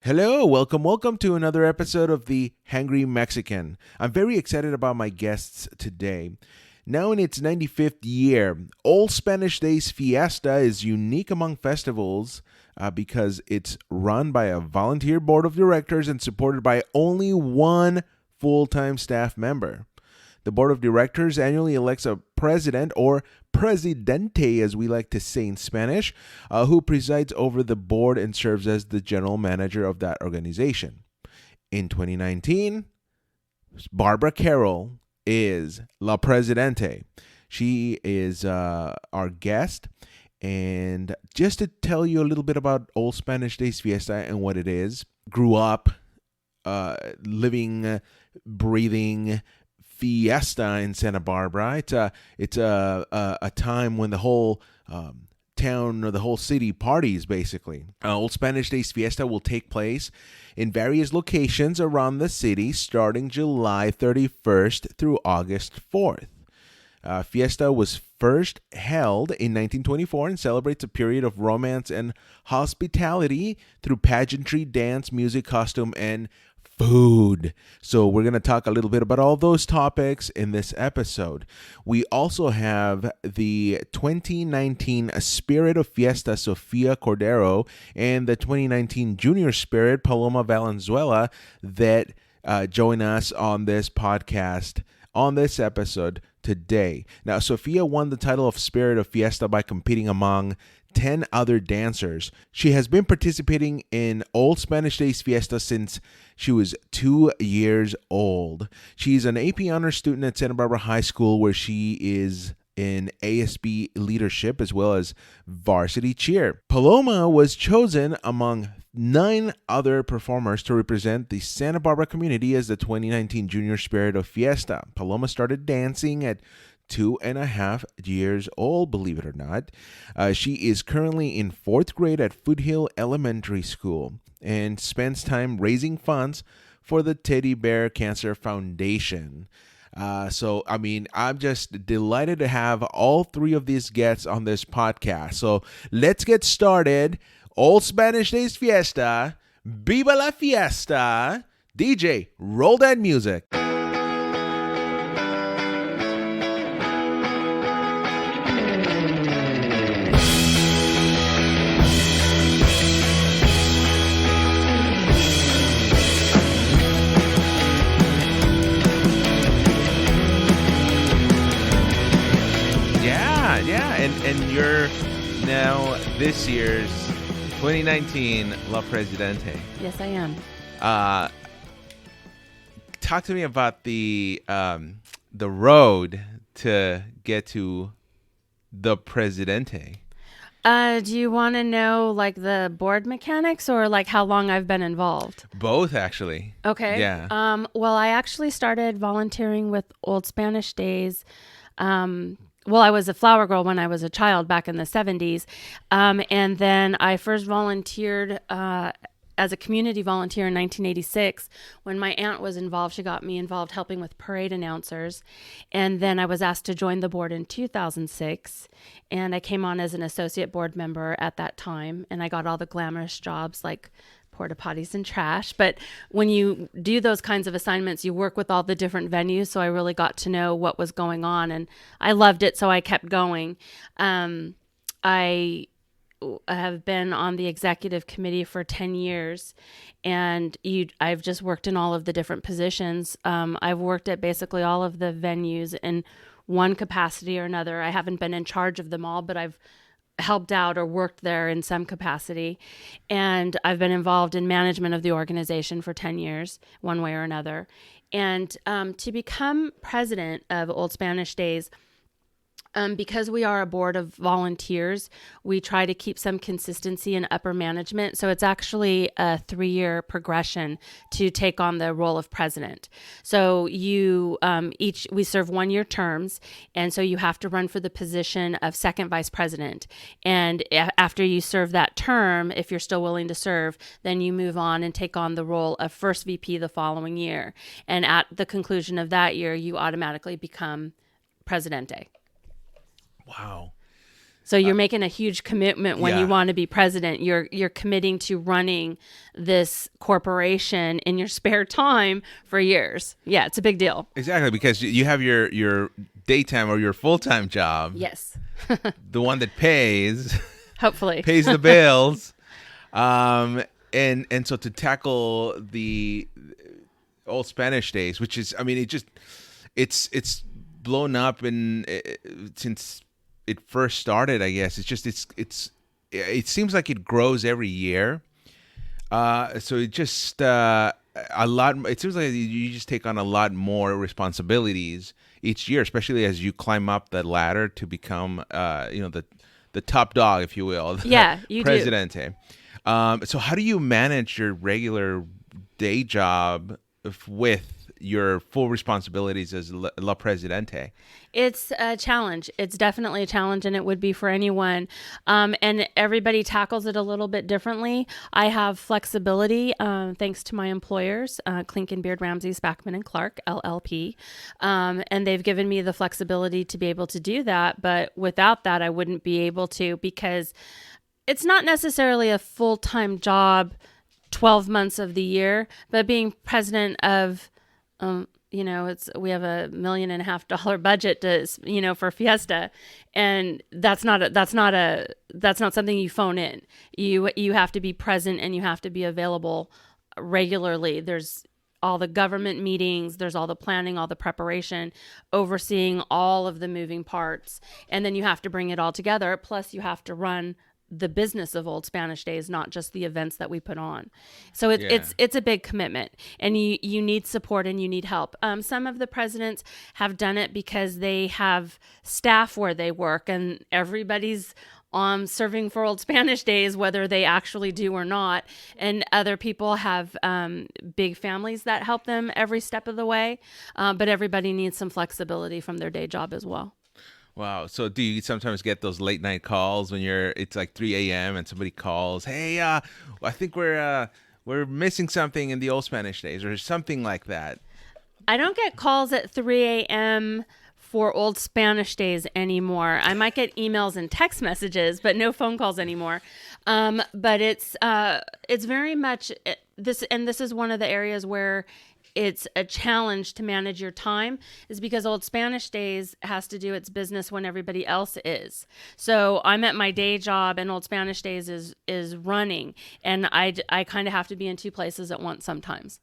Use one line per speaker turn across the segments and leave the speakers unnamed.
Hello, welcome to another episode of The Hangry Mexican. I'm very excited about my guests today. Now in its 95th year, Old Spanish Days Fiesta is unique among festivals because it's run by a volunteer board of directors and supported by only one full-time staff member. The board of directors annually elects a president, or presidente as we like to say in Spanish, who presides over the board and serves as the general manager of that organization. In 2019, Barbara Carroll is La Presidente. She is our guest. And just to tell you a little bit about Old Spanish Days Fiesta and what it is, grew up living, breathing fiesta in Santa Barbara. It's a time when the whole town or the whole city parties, basically. Old Spanish Days Fiesta will take place in various locations around the city starting July 31st through August 4th. Fiesta was first held in 1924 and celebrates a period of romance and hospitality through pageantry, dance, music, costume, and food. So we're going to talk a little bit about all those topics in this episode. We also have the 2019 Spirit of Fiesta Sophia Cordero and the 2019 Junior Spirit Paloma Valenzuela that join us on this podcast on this episode today. Now, Sophia won the title of Spirit of Fiesta by competing among 10 other dancers. She has been participating in Old Spanish Days Fiesta since she was 2 years old. She's an AP honors student at Santa Barbara High School, where she is in ASB leadership as well as Varsity Cheer. Paloma was chosen among 9 other performers to represent the Santa Barbara community as the 2019 Junior Spirit of Fiesta. Paloma started dancing at 2.5 years old, believe it or not. She is currently in 4th grade at Foothill Elementary School and spends time raising funds for the Teddy Bear Cancer Foundation. I'm just delighted to have all 3 of these guests on this podcast. So let's get started. Old Spanish Days Fiesta, Viva la Fiesta. DJ, roll that music. And you're now this year's 2019 La Presidente.
Yes, I am.
Talk to me about the road to get to the Presidente.
Do you want to know like the board mechanics or like how long I've been involved?
Both, actually.
Okay.
Yeah.
Well, I actually started volunteering with Old Spanish Days. I was a flower girl when I was a child back in the 70s. And then I first volunteered as a community volunteer in 1986. When my aunt was involved, she got me involved helping with parade announcers. And then I was asked to join the board in 2006. And I came on as an associate board member at that time. And I got all the glamorous jobs like porta potties and trash. But when you do those kinds of assignments, you work with all the different venues. So I really got to know what was going on, and I loved it. So I kept going. I have been on the executive committee for 10 years, and I've just worked in all of the different positions. I've worked at basically all of the venues in one capacity or another. I haven't been in charge of them all, but I've helped out or worked there in some capacity. And I've been involved in management of the organization for 10 years, one way or another. And to become president of Old Spanish Days, because we are a board of volunteers, we try to keep some consistency in upper management. So it's actually a 3-year progression to take on the role of president. So we serve 1-year terms. And so you have to run for the position of second vice president. And after you serve that term, if you're still willing to serve, then you move on and take on the role of first VP the following year. And at the conclusion of that year, you automatically become presidente.
Wow.
So you're making a huge commitment when you want to be president. You're committing to running this corporation in your spare time for years. Yeah, it's a big deal.
Exactly, because you have your daytime or your full-time job.
Yes.
The one that pays.
Hopefully.
Pays the bills. And so to tackle the Old Spanish Days, which is, I mean, it's blown up since it first started, I guess. It seems like it grows every year. So it just a lot. It seems like you just take on a lot more responsibilities each year, especially as you climb up the ladder to become, the top dog, if you will.
Yeah, you
Presidente. So how do you manage your regular day job with your full responsibilities as La Presidente?
It's a challenge. It's definitely a challenge, and it would be for anyone. And everybody tackles it a little bit differently. I have flexibility thanks to my employers, Clink & Beard, Ramsey, Spackman & Clark, LLP. And they've given me the flexibility to be able to do that. But without that, I wouldn't be able to, because it's not necessarily a full-time job 12 months of the year, but being president of we have $1.5 million budget for Fiesta, and that's not something you phone in. You have to be present and you have to be available regularly. There's all the government meetings, there's all the planning, all the preparation, overseeing all of the moving parts, and then you have to bring it all together. Plus, you have to run the business of Old Spanish Days, not just the events that we put on. So it's a big commitment, and you need support and you need help. Some of the presidents have done it because they have staff where they work, and everybody's serving for Old Spanish Days, whether they actually do or not. And other people have big families that help them every step of the way. But everybody needs some flexibility from their day job as well.
Wow. So do you sometimes get those late night calls when it's like 3 a.m. and somebody calls, hey, I think we're missing something in the Old Spanish Days or something like that?
I don't get calls at 3 a.m. for Old Spanish Days anymore. I might get emails and text messages, but no phone calls anymore. But it's very much this, and this is one of the areas where it's a challenge to manage your time, is because Old Spanish Days has to do its business when everybody else is. So I'm at my day job and Old Spanish Days is running, and I kind of have to be in two places at once sometimes.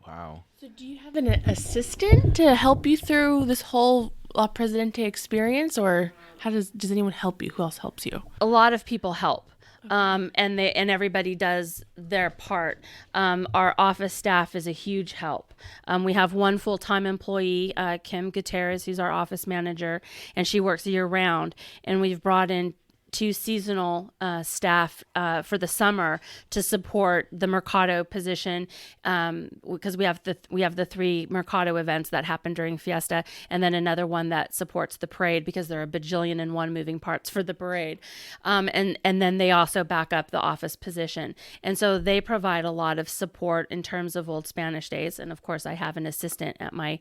Wow.
So do you have an assistant to help you through this whole La Presidente experience, or how does anyone help you? Who else helps you?
A lot of people help. And everybody does their part. Our office staff is a huge help. We have one full-time employee, Kim Gutierrez, who's our office manager, and she works year round. And we've brought in 2 seasonal staff for the summer to support the Mercado position, because we have the 3 Mercado events that happen during Fiesta, and then another one that supports the parade, because there are a bajillion and one moving parts for the parade, and then they also back up the office position, and so they provide a lot of support in terms of Old Spanish Days. And of course, I have an assistant at my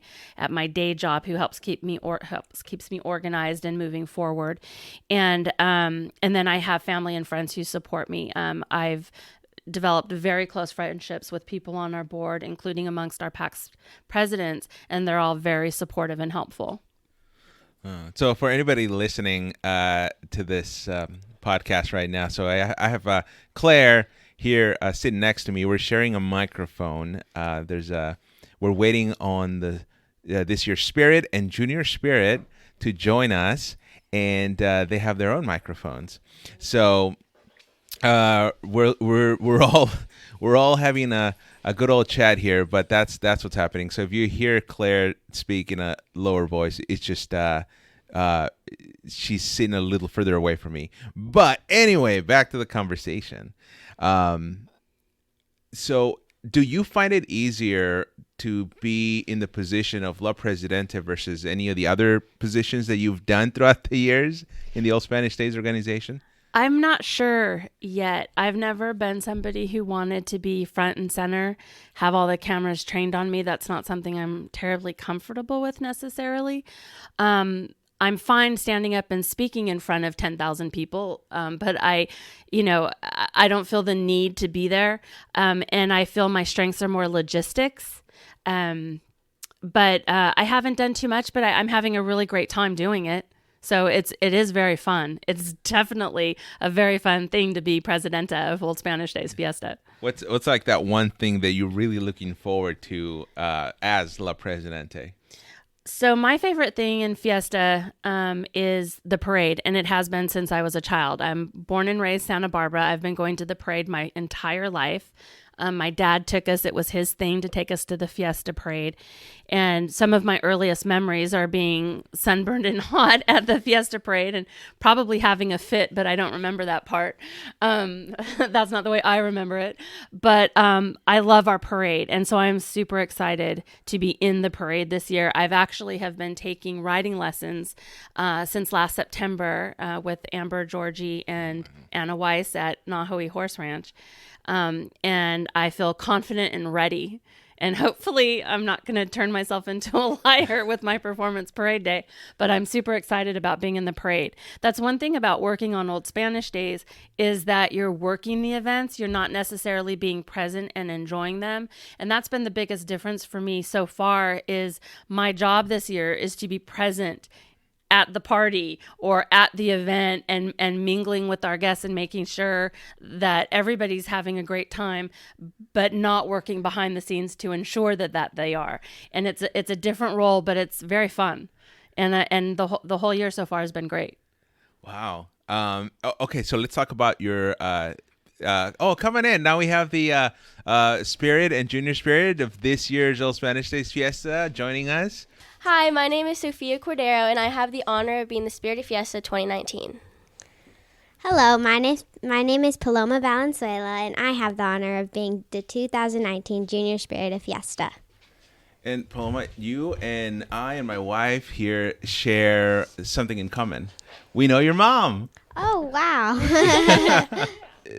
day job who helps keeps me organized and moving forward, and then I have family and friends who support me. I've developed very close friendships with people on our board, including amongst our past presidents, and they're all very supportive and helpful.
So for anybody listening to this podcast right now, so I have Claire here sitting next to me. We're sharing a microphone. We're waiting on this year's Spirit and Junior Spirit to join us, and they have their own microphones. So we're all having a good old chat here, but that's what's happening. So if you hear Claire speak in a lower voice, it's just she's sitting a little further away from me. But anyway, back to the conversation. So do you find it easier to be in the position of La Presidenta versus any of the other positions that you've done throughout the years in the Old Spanish Days organization?
I'm not sure yet. I've never been somebody who wanted to be front and center, have all the cameras trained on me. That's not something I'm terribly comfortable with necessarily. I'm fine standing up and speaking in front of 10,000 people, but I don't feel the need to be there, and I feel my strengths are more logistics. But I haven't done too much, but I'm having a really great time doing it. So it is very fun. It's definitely a very fun thing to be Presidenta of Old Spanish Days Fiesta.
What's like that one thing that you're really looking forward to as La Presidente?
So my favorite thing in Fiesta is the parade, and it has been since I was a child. I'm born and raised Santa Barbara. I've been going to the parade my entire life. My dad took us. It was his thing to take us to the Fiesta parade. And some of my earliest memories are being sunburned and hot at the Fiesta parade and probably having a fit, but I don't remember that part. That's not the way I remember it. But I love our parade. And so I'm super excited to be in the parade this year. I've actually have been taking riding lessons since last September with Amber Georgie and Anna Weiss at Nahoe Horse Ranch. And I feel confident and ready. And hopefully I'm not going to turn myself into a liar with my performance parade day, but I'm super excited about being in the parade. That's one thing about working on Old Spanish Days is that you're working the events. You're not necessarily being present and enjoying them. And that's been the biggest difference for me so far is my job this year is to be present at the party or at the event and mingling with our guests and making sure that everybody's having a great time, but not working behind the scenes to ensure that they are. And it's a different role, but it's very fun. And the whole year so far has been great.
Wow. Okay, so let's talk about your coming in. Now we have the Spirit and Junior Spirit of this year's Old Spanish Days Fiesta joining us.
Hi, my name is Sophia Cordero, and I have the honor of being the Spirit of Fiesta 2019.
Hello, my name is Paloma Valenzuela, and I have the honor of being the 2019 Junior Spirit of Fiesta.
And Paloma, you and I and my wife here share something in common. We know your mom.
Oh, wow.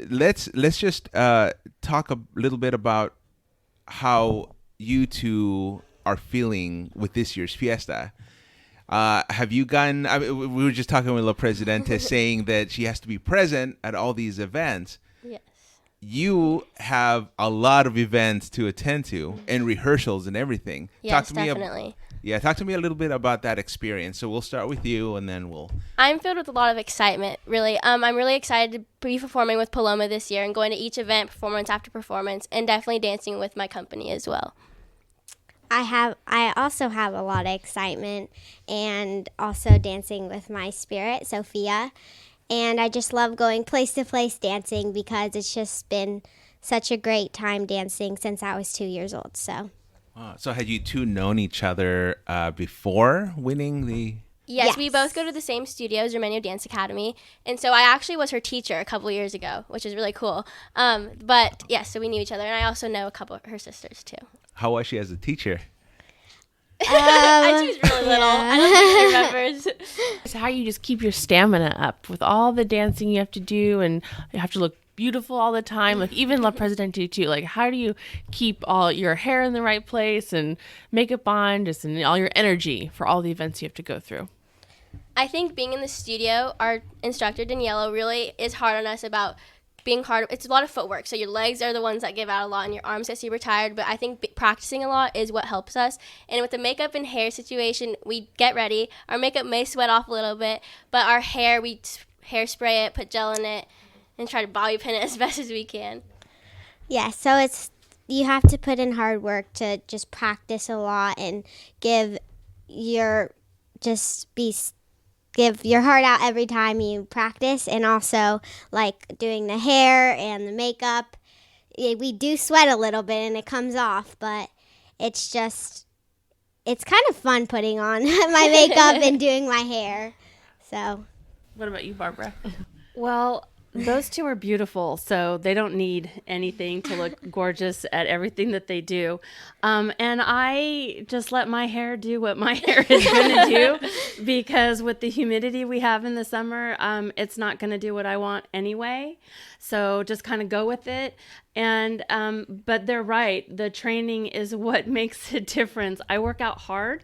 Let's just talk a little bit about how you two are feeling with this year's Fiesta. Have you gotten, we were just talking with La Presidenta saying that she has to be present at all these events.
Yes.
You have a lot of events to attend to and rehearsals and everything.
Yes, definitely.
Talk to me a little bit about that experience. So we'll start with you and then we'll...
I'm filled with a lot of excitement, really. I'm really excited to be performing with Paloma this year and going to each event, performance after performance, and definitely dancing with my company as well.
I also have a lot of excitement and also dancing with my spirit, Sophia. And I just love going place to place dancing because it's just been such a great time dancing since I was 2 years old. So
had you two known each other before winning the...
Yes, we both go to the same studios, Romano Dance Academy. And so I actually was her teacher a couple years ago, which is really cool. But yes, so we knew each other. And I also know a couple of her sisters too.
How was she as a teacher?
She was really little. I don't think she remembers.
It's how you just keep your stamina up with all the dancing you have to do, and you have to look beautiful all the time. Like even La Presidenta too. Like how do you keep all your hair in the right place and makeup on, just and all your energy for all the events you have to go through?
I think being in the studio, our instructor Daniela really is hard on us about being hard. It's a lot of footwork, so your legs are the ones that give out a lot and your arms get super tired, but I think practicing a lot is what helps us. And with the makeup and hair situation, we get ready. Our makeup may sweat off a little bit, but our hair, we hairspray it, put gel in it, and try to bobby pin it as best as we can.
Yeah, so you have to put in hard work to just practice a lot and give your heart out every time you practice, and also like doing the hair and the makeup. We do sweat a little bit and it comes off, but it's kind of fun putting on my makeup and doing my hair. So,
what about you, Barbara?
Well, those two are beautiful, so they don't need anything to look gorgeous at everything that they do. And I just let my hair do what my hair is going to do, because with the humidity we have in the summer, it's not going to do what I want anyway. So just kind of go with it. And but they're right. The training is what makes a difference. I work out hard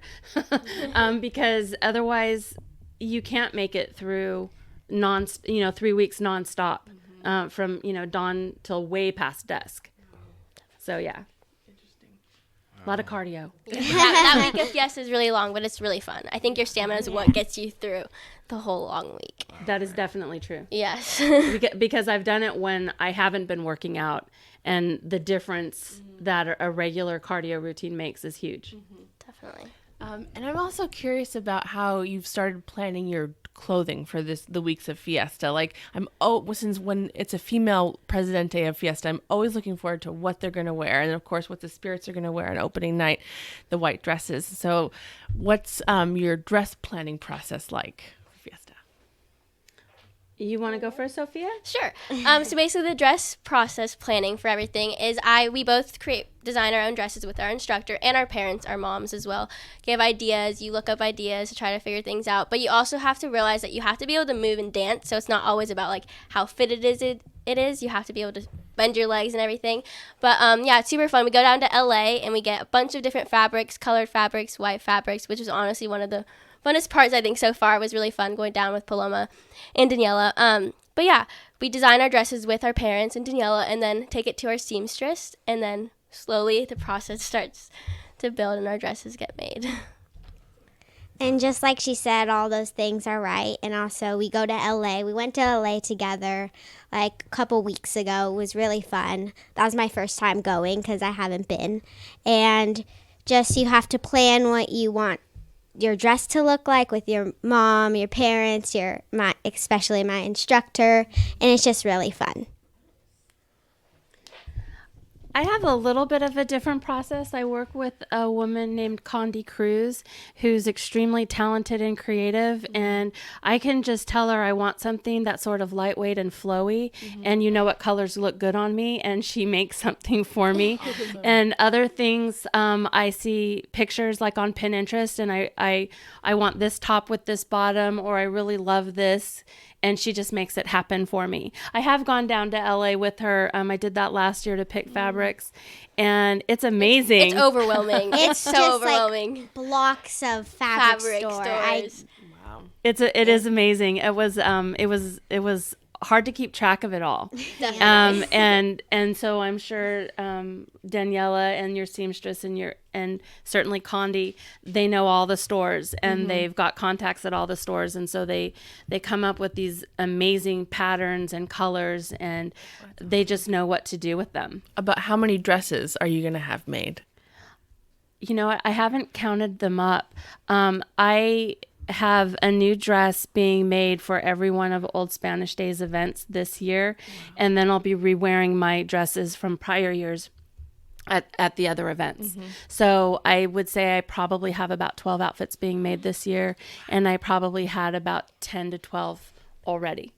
because otherwise you can't make it through 3 weeks nonstop, from dawn till way past dusk. So yeah, a lot of cardio.
That week of Fiesta is really long, but it's really fun. I think your stamina is what gets you through the whole long week.
That is definitely true.
Yes.
Because I've done it when I haven't been working out, and the difference that a regular cardio routine makes is huge.
Definitely.
And I'm also curious about how you've started planning your clothing for the weeks of Fiesta. Like since when it's a female Presidenta of Fiesta, I'm always looking forward to what they're going to wear, and of course what the spirits are going to wear on opening night, the white dresses. So, what's your dress planning process like for Fiesta?
You want to go first, Sophia?
Sure. So basically the dress process planning for everything is we both design our own dresses with our instructor, and our parents, our moms as well, give ideas. You look up ideas to try to figure things out, but you also have to realize that you have to be able to move and dance, so it's not always about like how fit it is. You have to be able to bend your legs and everything. But yeah, it's super fun. We go down to LA and we get a bunch of different fabrics, colored fabrics, white fabrics, which is honestly one of the funnest parts I think so far. It was really fun going down with Paloma and Daniela. But yeah, we design our dresses with our parents and Daniela, and then take it to our seamstress, and then slowly the process starts to build and our dresses get made.
And just like she said, all those things are right. And also we go to LA. We went to LA together like a couple weeks ago. It was really fun. That was my first time going because I haven't been. And just you have to plan what you want your dress to look like with your mom, your parents, especially my instructor, and it's just really fun.
I have a little bit of a different process. I work with a woman named Condi Cruz, who's extremely talented and creative, and I can just tell her I want something that's sort of lightweight and flowy, and what colors look good on me, and she makes something for me. And other things, I see pictures like on Pinterest, and I want this top with this bottom, or I really love this, and she just makes it happen for me. I have gone down to LA with her. I did that last year to pick fabrics, and it's amazing.
It's overwhelming.
It's
so
just
overwhelming.
Like blocks of fabric
stores.
Wow.
It is amazing. It was hard to keep track of it all. And so I'm sure Daniela and your seamstress and certainly Condi, they know all the stores, and they've got contacts at all the stores, and so they come up with these amazing patterns and colors, and they just know what to do with them.
About how many dresses are you going to have made?
I haven't counted them up. I have a new dress being made for every one of Old Spanish Days events this year, and then I'll be re-wearing my dresses from prior years at the other events. So I would say I probably have about 12 outfits being made this year, and I probably had about 10 to 12 already.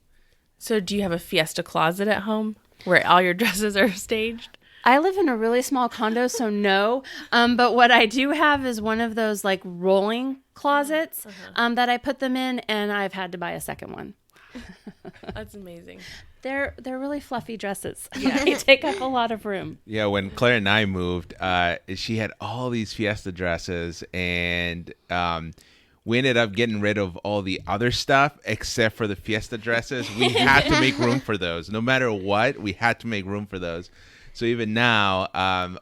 So do you have a Fiesta closet at home where all your dresses are staged?
I live in a really small condo, so no. But what I do have is one of those like rolling closets that I put them in, and I've had to buy a second one.
That's amazing.
They're really fluffy dresses. Yeah. They take up a lot of room.
Yeah, when Claire and I moved, she had all these Fiesta dresses, and we ended up getting rid of all the other stuff except for the Fiesta dresses. We had to make room for those. No matter what, we had to make room for those. So even now,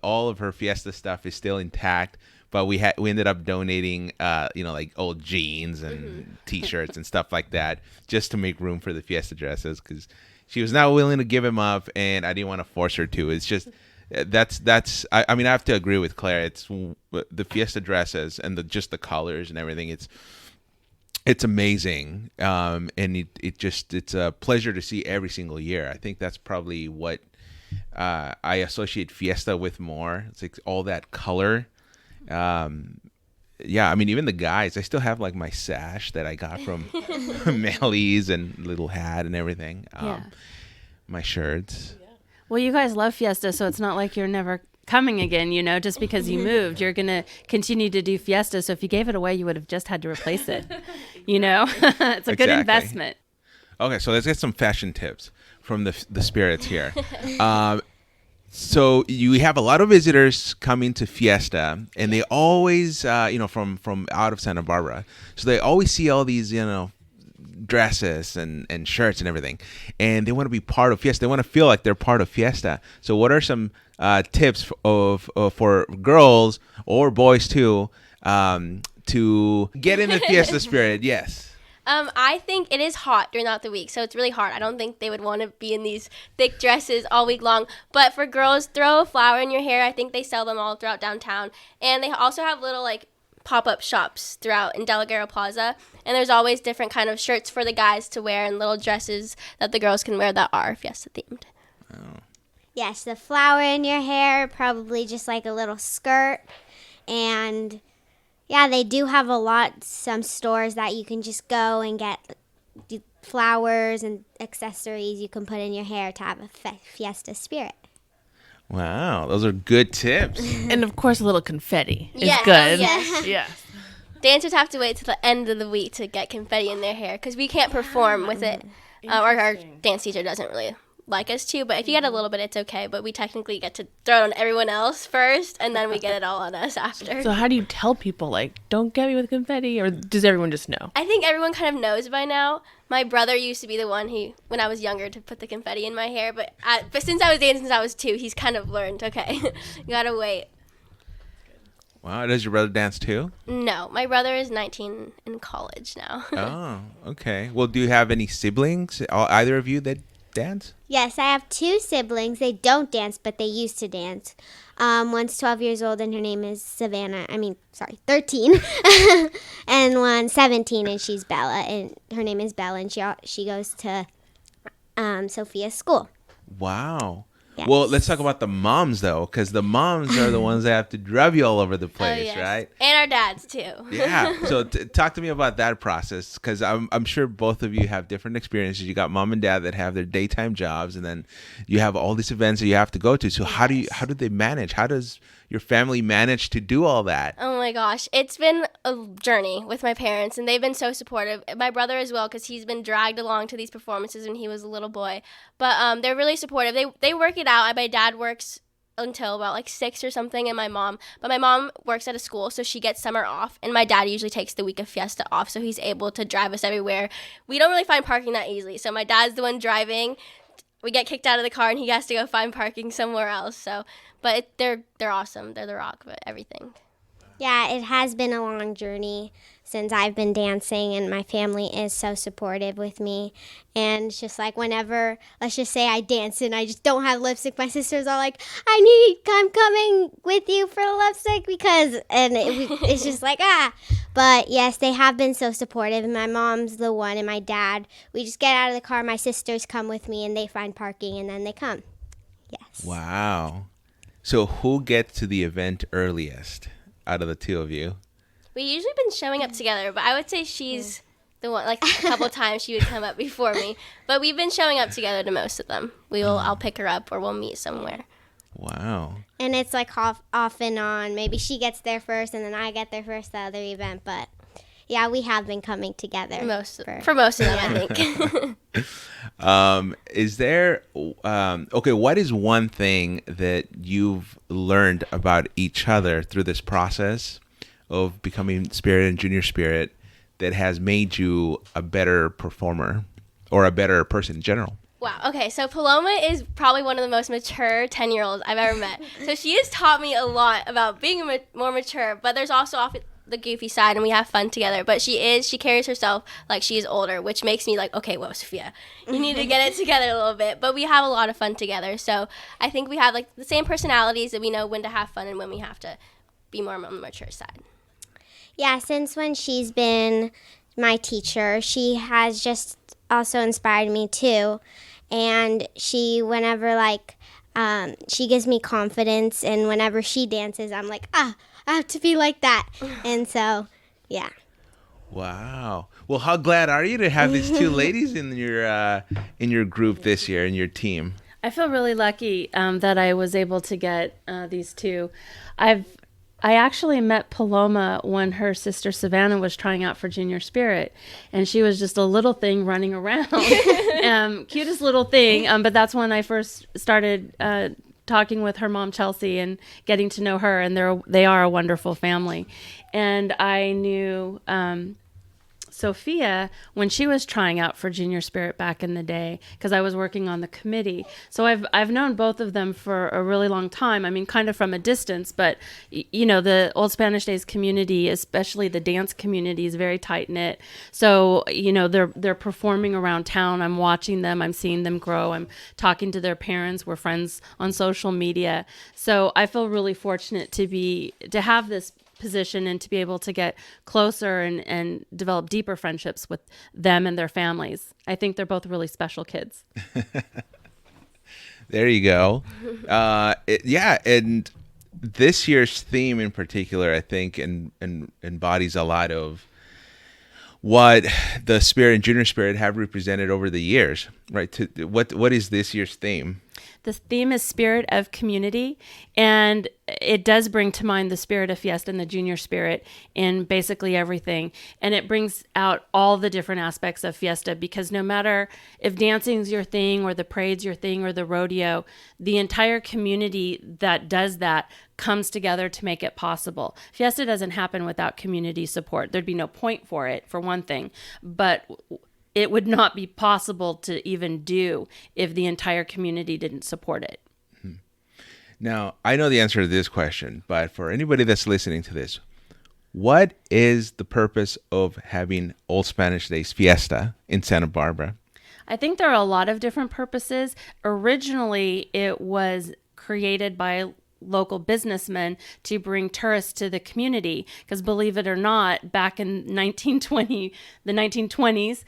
all of her Fiesta stuff is still intact, but we ended up donating, like old jeans and T-shirts and stuff like that, just to make room for the Fiesta dresses, because she was not willing to give them up, and I didn't want to force her to. It's just that's. I mean, I have to agree with Claire. It's the Fiesta dresses and just the colors and everything. It's amazing, and it's a pleasure to see every single year. I think that's probably what I associate Fiesta with more. It's like all that color. Yeah, I mean, even the guys, I still have like my sash that I got from Melly's and little hat and everything. My shirts.
Yeah. Well, you guys love Fiesta, so it's not like you're never coming again, just because you moved. You're going to continue to do Fiesta, so if you gave it away, you would have just had to replace it. It's a good investment.
Okay, so let's get some fashion tips from the spirits here. So you have a lot of visitors coming to Fiesta, and they always, from out of Santa Barbara. So they always see all these, dresses and shirts and everything, and they want to be part of Fiesta. They want to feel like they're part of Fiesta. So what are some tips for girls or boys too to get in the Fiesta spirit? Yes.
I think it is hot throughout the week, so it's really hard. I don't think they would want to be in these thick dresses all week long. But for girls, throw a flower in your hair. I think they sell them all throughout downtown. And they also have little, pop-up shops throughout in Delgado Plaza. And there's always different kind of shirts for the guys to wear and little dresses that the girls can wear that are Fiesta-themed.
Oh.
Yes, the flower in your hair, probably just like a little skirt. And yeah, they do have some stores that you can just go and get flowers and accessories you can put in your hair to have a Fiesta spirit.
Wow, those are good tips.
And of course, a little confetti is
Yes,
good.
yes.
Yes.
Dancers have to wait till the end of the week to get confetti in their hair because we can't perform with it. Our dance teacher doesn't really like us to, but if you get a little bit, it's okay. But we technically get to throw it on everyone else first, and then we get it all on us after.
So how do you tell people, don't get me with confetti, or does everyone just know?
I think everyone kind of knows by now. My brother used to be the one who, when I was younger, to put the confetti in my hair, but since I was dancing since I was 2, he's kind of learned, okay, you gotta wait.
Wow, does your brother dance too?
No, my brother is 19 in college now.
Oh, okay. Well, do you have any siblings, either of you, that dance?
Yes, I have 2 siblings. They don't dance, but they used to dance. One's 12 years old, and her name is 13. And one's 17, and she's Bella, and her name is Bella, and she goes to Sophia school.
Wow.
Yes.
Well, let's talk about the moms, though, because the moms are the ones that have to drive you all over the place,
yes.
right?
And our dads, too.
Yeah. So talk to me about that process, because I'm sure both of you have different experiences. You got mom and dad that have their daytime jobs, and then you have all these events that you have to go to. So how do they manage? How does your family manage to do all that?
Oh my gosh, it's been a journey with my parents, and they've been so supportive. My brother as well, because he's been dragged along to these performances when he was a little boy. But they're really supportive. They work it out. My dad works until about 6 or something, and my mom works at a school, so she gets summer off, and my dad usually takes the week of Fiesta off, so he's able to drive us everywhere. We don't really find parking that easily, so my dad's the one driving. We get kicked out of the car, and he has to go find parking somewhere else. So, but they're awesome. They're the rock of everything.
Yeah, it has been a long journey since I've been dancing, and my family is so supportive with me. And it's just whenever, let's just say I dance and I just don't have lipstick, my sister's all like, I'm coming with you for the lipstick it's just But yes, they have been so supportive, and my mom's the one, and my dad. We just get out of the car, my sisters come with me, and they find parking, and then they come. Yes.
Wow. So who gets to the event earliest out of the 2 of you?
We usually been showing up together, but I would say she's the one. A couple times she would come up before me, but we've been showing up together to most of them. I'll pick her up, or we'll meet somewhere.
Wow.
And it's off and on. Maybe she gets there first, and then I get there first the other event. But yeah, we have been coming together
For most of them, I think.
Is there what is one thing that you've learned about each other through this process of becoming Spirit and Junior Spirit that has made you a better performer or a better person in general?
Wow. Okay, so Paloma is probably one of the most mature 10-year-olds I've ever met. So she has taught me a lot about being more mature, but there's also often the goofy side, and we have fun together. But she carries herself like she's older, which makes me okay, whoa, Sophia, you need to get it together a little bit. But we have a lot of fun together. So I think we have the same personalities, that we know when to have fun and when we have to be more on the mature side.
Yeah, since when she's been my teacher, she has just also inspired me too. And she, whenever she gives me confidence, and whenever she dances, I'm like, I have to be like that. And so, yeah.
Wow. Well, how glad are you to have these 2 ladies in your group this year, in your team?
I feel really lucky that I was able to get these 2. I actually met Paloma when her sister Savannah was trying out for Junior Spirit, and she was just a little thing running around, cutest little thing. But that's when I first started talking with her mom, Chelsea, and getting to know her, and they are a wonderful family. And I knew Sophia when she was trying out for Junior Spirit back in the day, because I was working on the committee. So I've known both of them for a really long time. I mean, kind of from a distance, but the Old Spanish Days community, especially the dance community, is very tight knit. So they're performing around town. I'm watching them. I'm seeing them grow. I'm talking to their parents. We're friends on social media. So I feel really fortunate to have this position and to be able to get closer and develop deeper friendships with them and their families. I think they're both really special kids.
There you go. And this year's theme in particular, I think, embodies a lot of what the Spirit and Junior Spirit have represented over the years, right? What is this year's theme?
The theme is Spirit of Community, and it does bring to mind the Spirit of Fiesta and the Junior Spirit in basically everything. And it brings out all the different aspects of Fiesta, because no matter if dancing's your thing or the parade's your thing or the rodeo, the entire community that does that comes together to make it possible. Fiesta doesn't happen without community support. There'd be no point for it, for one thing, but it would not be possible to even do if the entire community didn't support it.
Now, I know the answer to this question, but for anybody that's listening to this, what is the purpose of having Old Spanish Days Fiesta in Santa Barbara?
I think there are a lot of different purposes. Originally, it was created by local businessmen to bring tourists to the community, because believe it or not, back in the 1920s,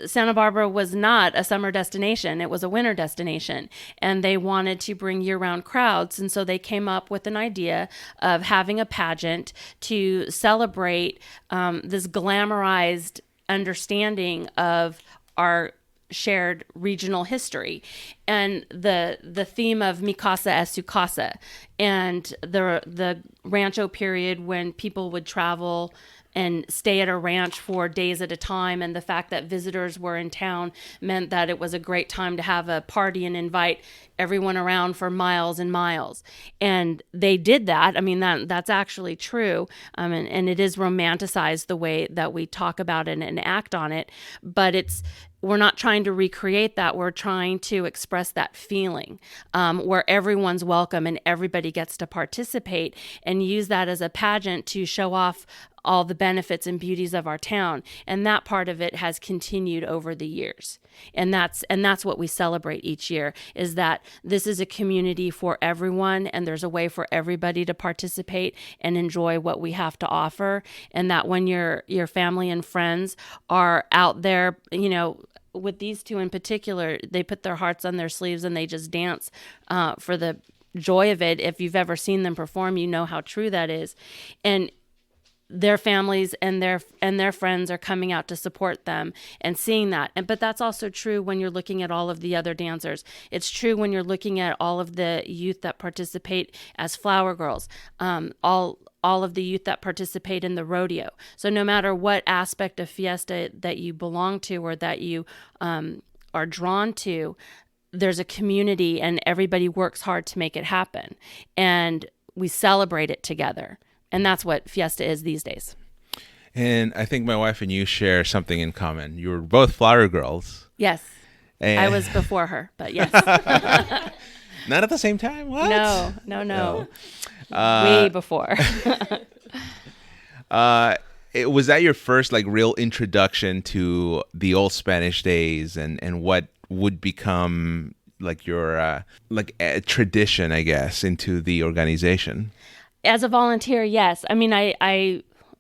Santa Barbara was not a summer destination. It was a winter destination, and they wanted to bring year-round crowds. And so they came up with an idea of having a pageant to celebrate this glamorized understanding of our shared regional history, and the theme of Mi Casa es Su Casa, and the Rancho period, when people would travel and stay at a ranch for days at a time, and the fact that visitors were in town meant that it was a great time to have a party and invite everyone around for miles and miles. And they did that. I mean, that's actually true. And it is romanticized the way that we talk about it and act on it. But we're not trying to recreate that. We're trying to express that feeling where everyone's welcome and everybody gets to participate, and use that as a pageant to show off all the benefits and beauties of our town. And that part of it has continued over the years. And that's what we celebrate each year, is that this is a community for everyone, and there's a way for everybody to participate and enjoy what we have to offer. And that when your family and friends are out there, with these two in particular, they put their hearts on their sleeves and they just dance for the joy of it. If you've ever seen them perform, you know how true that is. And their families and their friends are coming out to support them and seeing that. But that's also true when you're looking at all of the other dancers. It's true when you're looking at all of the youth that participate as flower girls, all of the youth that participate in the rodeo. So no matter what aspect of Fiesta that you belong to or that you are drawn to, there's a community and everybody works hard to make it happen. And we celebrate it together. And that's what Fiesta is these days.
And I think my wife and you share something in common. You were both flower girls.
Yes.
And
I was before her, but yes.
Not at the same time? What?
No. Way before.
Was that your first real introduction to the Old Spanish Days and what would become your a tradition, I guess, into the organization?
As a volunteer, yes. I mean,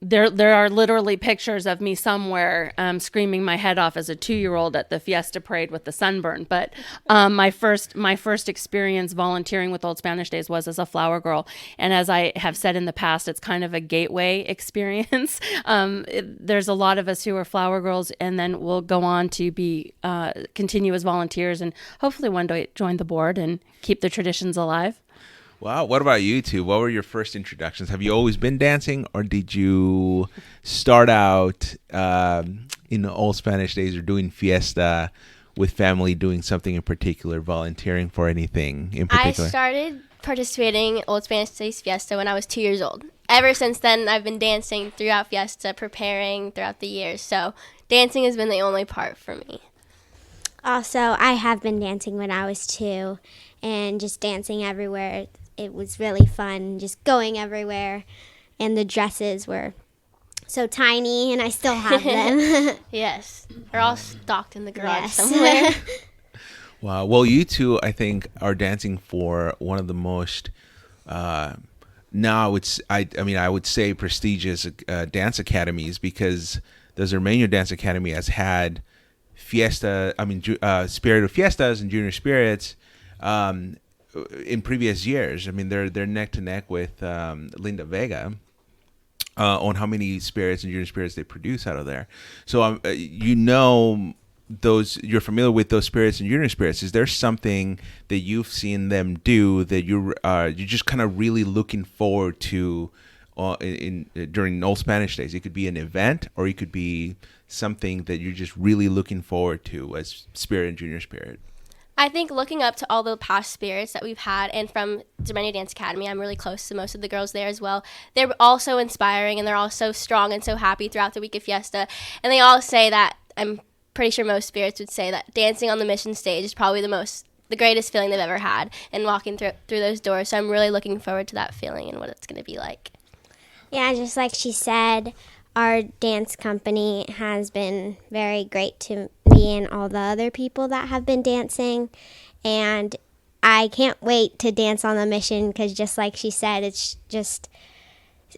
there are literally pictures of me somewhere screaming my head off as a 2-year-old at the Fiesta parade with the sunburn. But my first experience volunteering with Old Spanish Days was as a flower girl. And as I have said in the past, it's kind of a gateway experience. There's a lot of us who are flower girls, and then we'll go on to be continue as volunteers and hopefully one day join the board and keep the traditions alive.
Wow. What about you two? What were your first introductions? Have you always been dancing, or did you start out in the Old Spanish Days or doing Fiesta with family doing something in particular, volunteering for anything in
I
particular?
started participating in Old Spanish Days Fiesta when I was 2 years old. Ever since then, I've been dancing throughout Fiesta, preparing throughout the years. So dancing has been the only part for me.
Also, I have been dancing when I was 2 and just dancing everywhere. It was really fun, just going everywhere. And the dresses were so tiny, and I still have them.
Yes, they're all stocked in the garage
Yes.
somewhere.
Wow. Well, you two, I think, are dancing for one of the most now I would say prestigious dance academies, because the Zermeño Dance Academy has had Spirit of Fiestas and Junior Spirits in previous years. I mean, they're neck to neck with Linda Vega on how many spirits and junior spirits they produce out of there. So you're familiar with those spirits and junior spirits. Is there something that you've seen them do that you're just kind of really looking forward to during Old Spanish Days? It could be an event, or it could be something that you're just really looking forward to as spirit and junior spirit.
I think looking up to all the past spirits that we've had, and from Zermeño Dance Academy, I'm really close to most of the girls there as well. They're all so inspiring, and they're all so strong and so happy throughout the week of Fiesta. And they all say that, I'm pretty sure most spirits would say that dancing on the mission stage is probably the greatest feeling they've ever had, and walking through those doors. So I'm really looking forward to that feeling and what it's going to be like.
Yeah, just like she said, our dance company has been very great to me and all the other people that have been dancing. And I can't wait to dance on the mission, because just like she said, it's just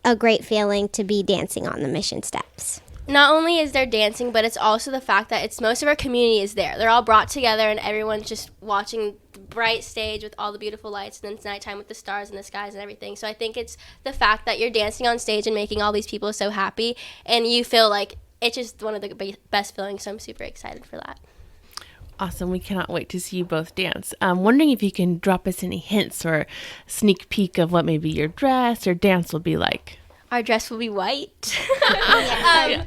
a great feeling to be dancing on the mission steps.
Not only is there dancing, but it's also the fact that most of our community is there. They're all brought together, and everyone's just watching the bright stage with all the beautiful lights, and then it's nighttime with the stars and the skies and everything. So I think it's the fact that you're dancing on stage and making all these people so happy, and you feel like it's just one of the best feelings. So I'm super excited for that.
Awesome. We cannot wait to see you both dance. I'm wondering if you can drop us any hints or sneak peek of what maybe your dress or dance will be like.
Our dress will be white.
Yeah.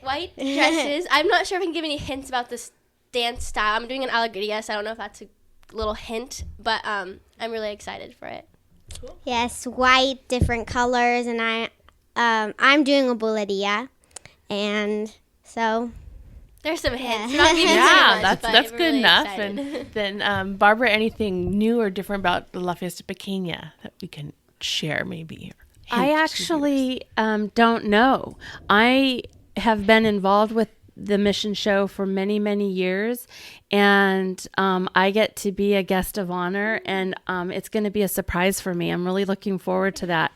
White dresses. I'm not sure if I can give any hints about this dance style. I'm doing an alegría, so I don't know if that's a little hint, but I'm really excited for it.
Yes, white, different colors, and I'm doing a bulería, and so
There's some hints.
Yeah.
We're not giving too
Yeah,
much,
that's
but
good
we're really
enough.
excited.
And then, Barbara, anything new or different about the La Fiesta Pequeña that we can share maybe?
I actually don't know. I have been involved with the mission show for many, many years, and I get to be a guest of honor, and it's going to be a surprise for me. I'm really looking forward to that.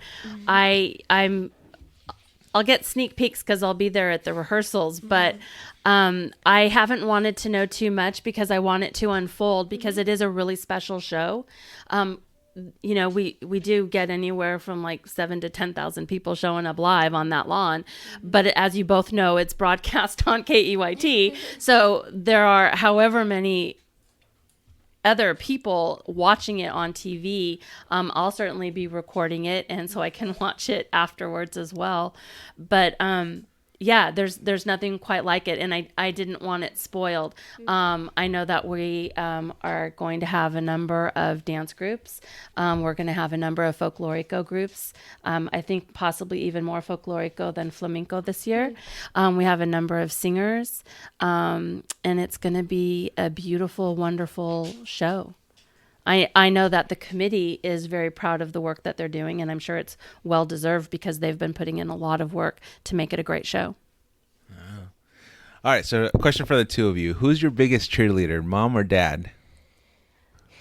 Mm-hmm.
I'll get sneak peeks because I'll be there at the rehearsals, but I haven't wanted to know too much because I want it to unfold, because it is a really special show. We do get anywhere from like 7,000 to 10,000 people showing up live on that lawn. But as you both know, it's broadcast on KEYT. So there are however many other people watching it on TV. I'll certainly be recording it, and so I can watch it afterwards as well. But yeah, there's nothing quite like it, and I didn't want it spoiled. I know that we are going to have a number of dance groups. We're going to have a number of folklorico groups. I think possibly even more folklorico than flamenco this year. We have a number of singers, and it's going to be a beautiful, wonderful show. I know that the committee is very proud of the work that they're doing, and I'm sure it's well deserved because they've been putting in a lot of work to make it a great show.
Oh. All right, so a question for the two of you. Who's your biggest cheerleader, mom or dad?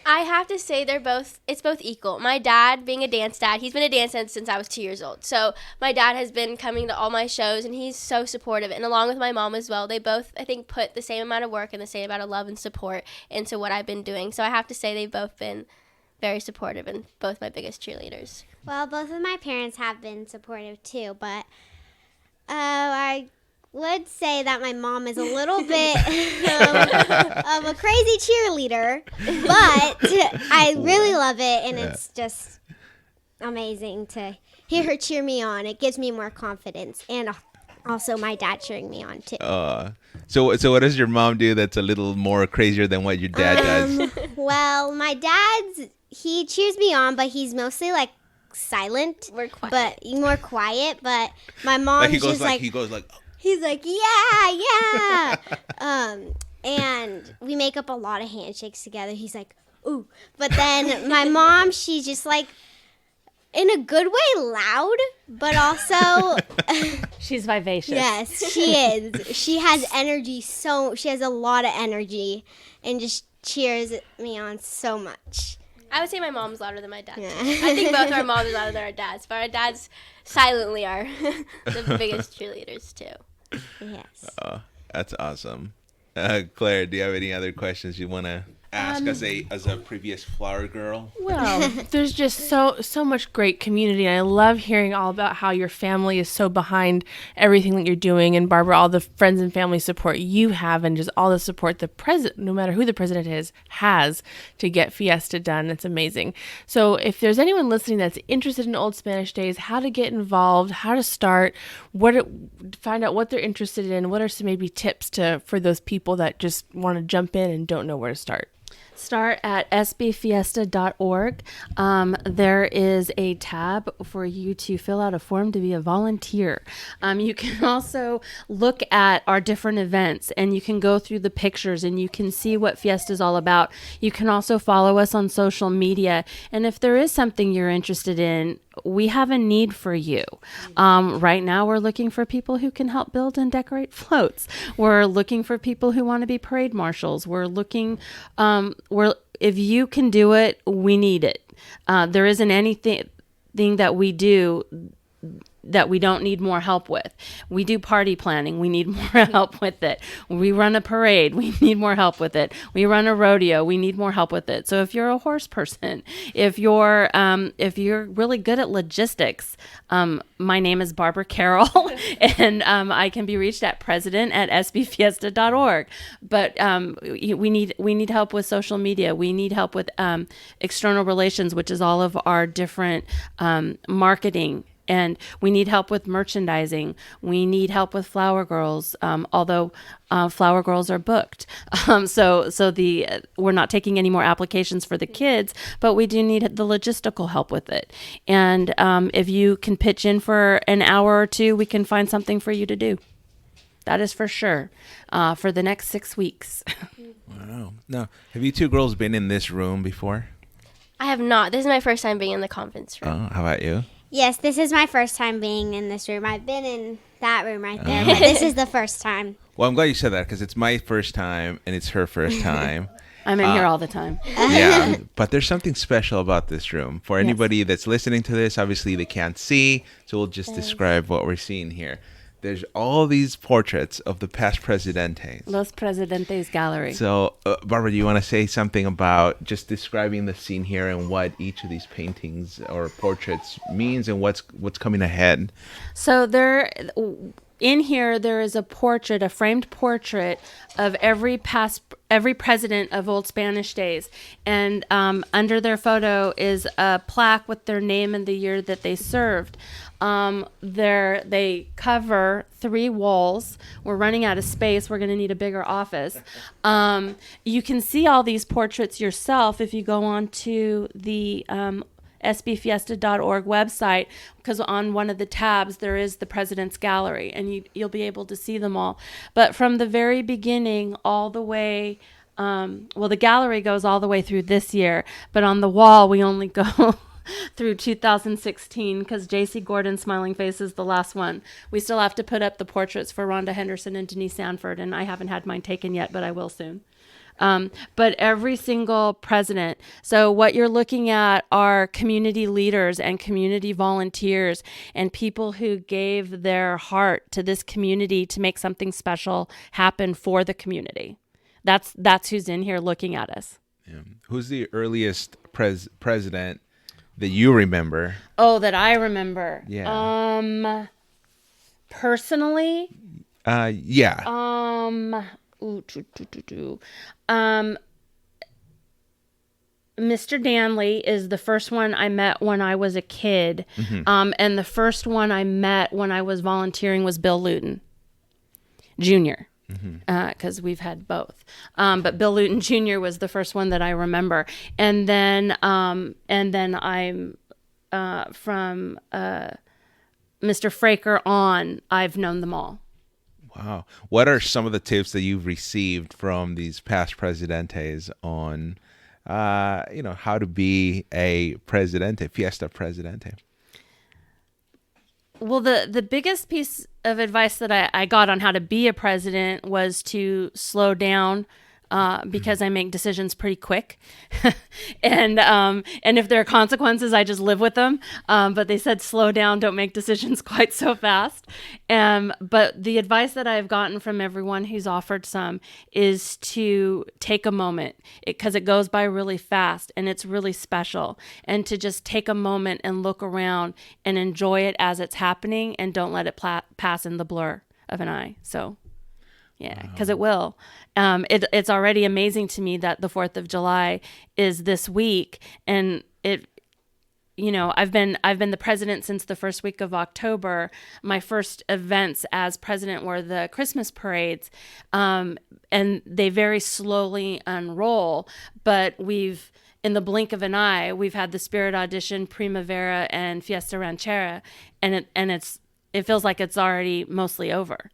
I have to say it's both equal. My dad, being a dance dad, he's been a dance dad since I was 2 years old. So my dad has been coming to all my shows, and he's so supportive. And along with my mom as well, they both, I think, put the same amount of work and the same amount of love and support into what I've been doing. So I have to say they've both been very supportive and both my biggest cheerleaders.
Well, both of my parents have been supportive too, but I would say that my mom is a little bit of a crazy cheerleader, but I really love it, and it's just amazing to hear her cheer me on. It gives me more confidence, and also my dad cheering me on too.
So what does your mom do that's a little more crazier than what your dad does?
Well, my dad's, he cheers me on, but he's mostly like silent.
We're quiet.
But more quiet. But my mom's
He goes
just
like,
he's like, yeah. And we make up a lot of handshakes together. He's like, ooh. But then my mom, she's just like, in a good way, loud, but also
She's vivacious.
yes, she is. She has energy. She has a lot of energy, and just cheers me on so much.
I would say my mom's louder than my dad.
Yeah.
I think both our moms are louder than our dads, but our dads silently are the biggest cheerleaders too.
Yes.
That's awesome. Claire, do you have any other questions you want to ask as a previous flower girl?
Well, there's just so much great community. And I love hearing all about how your family is so behind everything that you're doing. And Barbara, all the friends and family support you have, and just all the support the president, no matter who the president is, has to get Fiesta done. It's amazing. So if there's anyone listening that's interested in Old Spanish Days, how to get involved, how to start, find out what they're interested in, what are some maybe tips for those people that just want to jump in and don't know where to start?
Start at sbfiesta.org. There is a tab for you to fill out a form to be a volunteer. You can also look at our different events, and you can go through the pictures and you can see what Fiesta is all about. You can also follow us on social media. And if there is something you're interested in, we have a need for you. Right now, we're looking for people who can help build and decorate floats. We're looking for people who want to be parade marshals. We're looking, if you can do it, we need it. There isn't anything that we do that we don't need more help with. We do party planning. We need more help with it. We run a parade. We need more help with it. We run a rodeo. We need more help with it. So if you're a horse person, if you're really good at logistics, my name is Barbara Carroll, and I can be reached at president@sbfiesta.org. But we need help with social media. We need help with external relations, which is all of our different marketing. And we need help with merchandising. We need help with Flower Girls, although Flower Girls are booked. So we're not taking any more applications for the kids, but we do need the logistical help with it. And if you can pitch in for an hour or two, we can find something for you to do. That is for sure, for the next 6 weeks.
Wow. Now, have you two girls been in this room before?
I have not. This is my first time being in the conference room.
Oh, how about you?
Yes, this is my first time being in this room. I've been in that room right there, but this is the first time.
Well, I'm glad you said that because it's my first time and it's her first time.
I'm in here all the time.
Yeah, but there's something special about this room. For anybody that's listening to this, obviously they can't see, so we'll just describe what we're seeing here. There's all these portraits of the past presidentes.
Los Presidentes Gallery.
So, Barbara, do you want to say something about just describing the scene here and what each of these paintings or portraits means and what's coming ahead?
So in here, there is a framed portrait of every president of Old Spanish Days. And under their photo is a plaque with their name and the year that they served. They cover 3 walls. We're running out of space. We're going to need a bigger office. You can see all these portraits yourself if you go on to the sbfiesta.org website, because on one of the tabs there is the President's Gallery, and you'll be able to see them all. But from the very beginning all the way, the gallery goes all the way through this year, but on the wall we only go through 2016 because J.C. Gordon's Smiling Face is the last one. We still have to put up the portraits for Rhonda Henderson and Denise Sanford, and I haven't had mine taken yet, but I will soon. But every single president. So what you're looking at are community leaders and community volunteers and people who gave their heart to this community to make something special happen for the community. That's who's in here looking at us.
Yeah. Who's the earliest president that you remember?
Oh, that I remember.
Yeah.
Personally?
Yeah.
Mr. Danley is the first one I met when I was a kid. And the first one I met when I was volunteering was Bill Luton Jr., because we've had both. But Bill Luton Jr. was the first one that I remember. And then I'm from Mr. Fraker on, I've known them all.
Wow. What are some of the tips that you've received from these past Presidentes on, how to be a Presidente, Fiesta Presidente?
Well, the biggest piece of advice that I got on how to be a president was to slow down, because I make decisions pretty quick, and if there are consequences, I just live with them. But they said slow down, don't make decisions quite so fast. But the advice that I've gotten from everyone who's offered some is to take a moment, because it goes by really fast and it's really special, and to just take a moment and look around and enjoy it as it's happening, and don't let it pass in the blur of an eye. So. Yeah, because it will. It's already amazing to me that the 4th of July is this week, and I've been the president since the first week of October. My first events as president were the Christmas parades, and they very slowly unroll. But in the blink of an eye, we've had the Spirit Audition, Primavera, and Fiesta Ranchera, and it feels like it's already mostly over.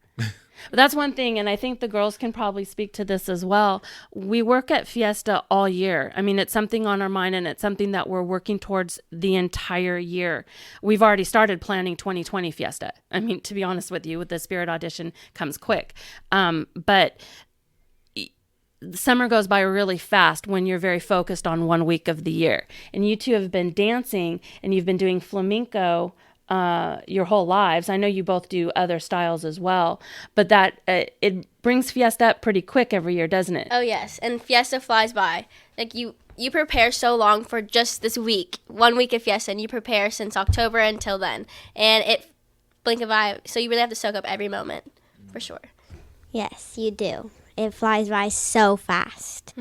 But that's one thing, and I think the girls can probably speak to this as well. We work at Fiesta all year. I mean, it's something on our mind, and it's something that we're working towards the entire year. We've already started planning 2020 Fiesta. I mean, to be honest with you, with the Spirit Audition comes quick. But summer goes by really fast when you're very focused on 1 week of the year. And you two have been dancing, and you've been doing flamenco your whole lives. I know you both do other styles as well, but that it brings Fiesta up pretty quick every year, doesn't it?
Oh yes, and Fiesta flies by. Like you prepare so long for just this week, 1 week of Fiesta, and you prepare since October until then, and it blink of eye. So you really have to soak up every moment, for sure.
Yes, you do. It flies by so fast.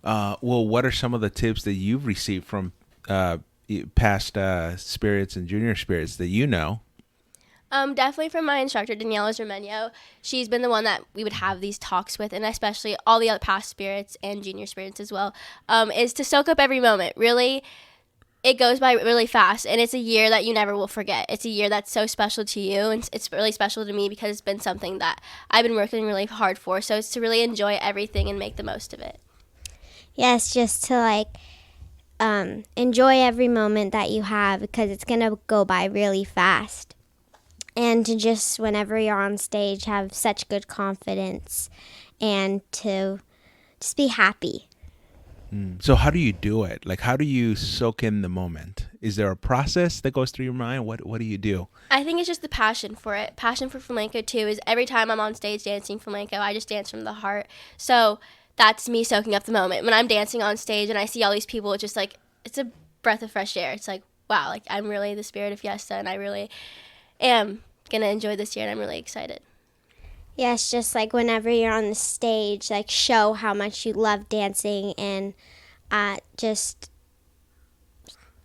Well, what are some of the tips that you've received from past spirits and junior spirits that you know?
Definitely from my instructor, Daniela Zermenio. She's been the one that we would have these talks with, and especially all the other past spirits and junior spirits as well, is to soak up every moment. Really, it goes by really fast, and it's a year that you never will forget. It's a year that's so special to you, and it's really special to me because it's been something that I've been working really hard for, so it's to really enjoy everything and make the most of it.
Yes, just to enjoy every moment that you have, because it's going to go by really fast. And to just, whenever you're on stage, have such good confidence and to just be happy.
So how do you do it? Like, how do you soak in the moment? Is there a process that goes through your mind? What do you do?
I think it's just the passion for it. Passion for flamenco, too, is every time I'm on stage dancing flamenco, I just dance from the heart. So that's me soaking up the moment. When I'm dancing on stage and I see all these people, it's just like, it's a breath of fresh air. It's like, wow, like I'm really the Spirit of Fiesta, and I really am going to enjoy this year, and I'm really excited.
Yes, just like whenever you're on the stage, like show how much you love dancing, and just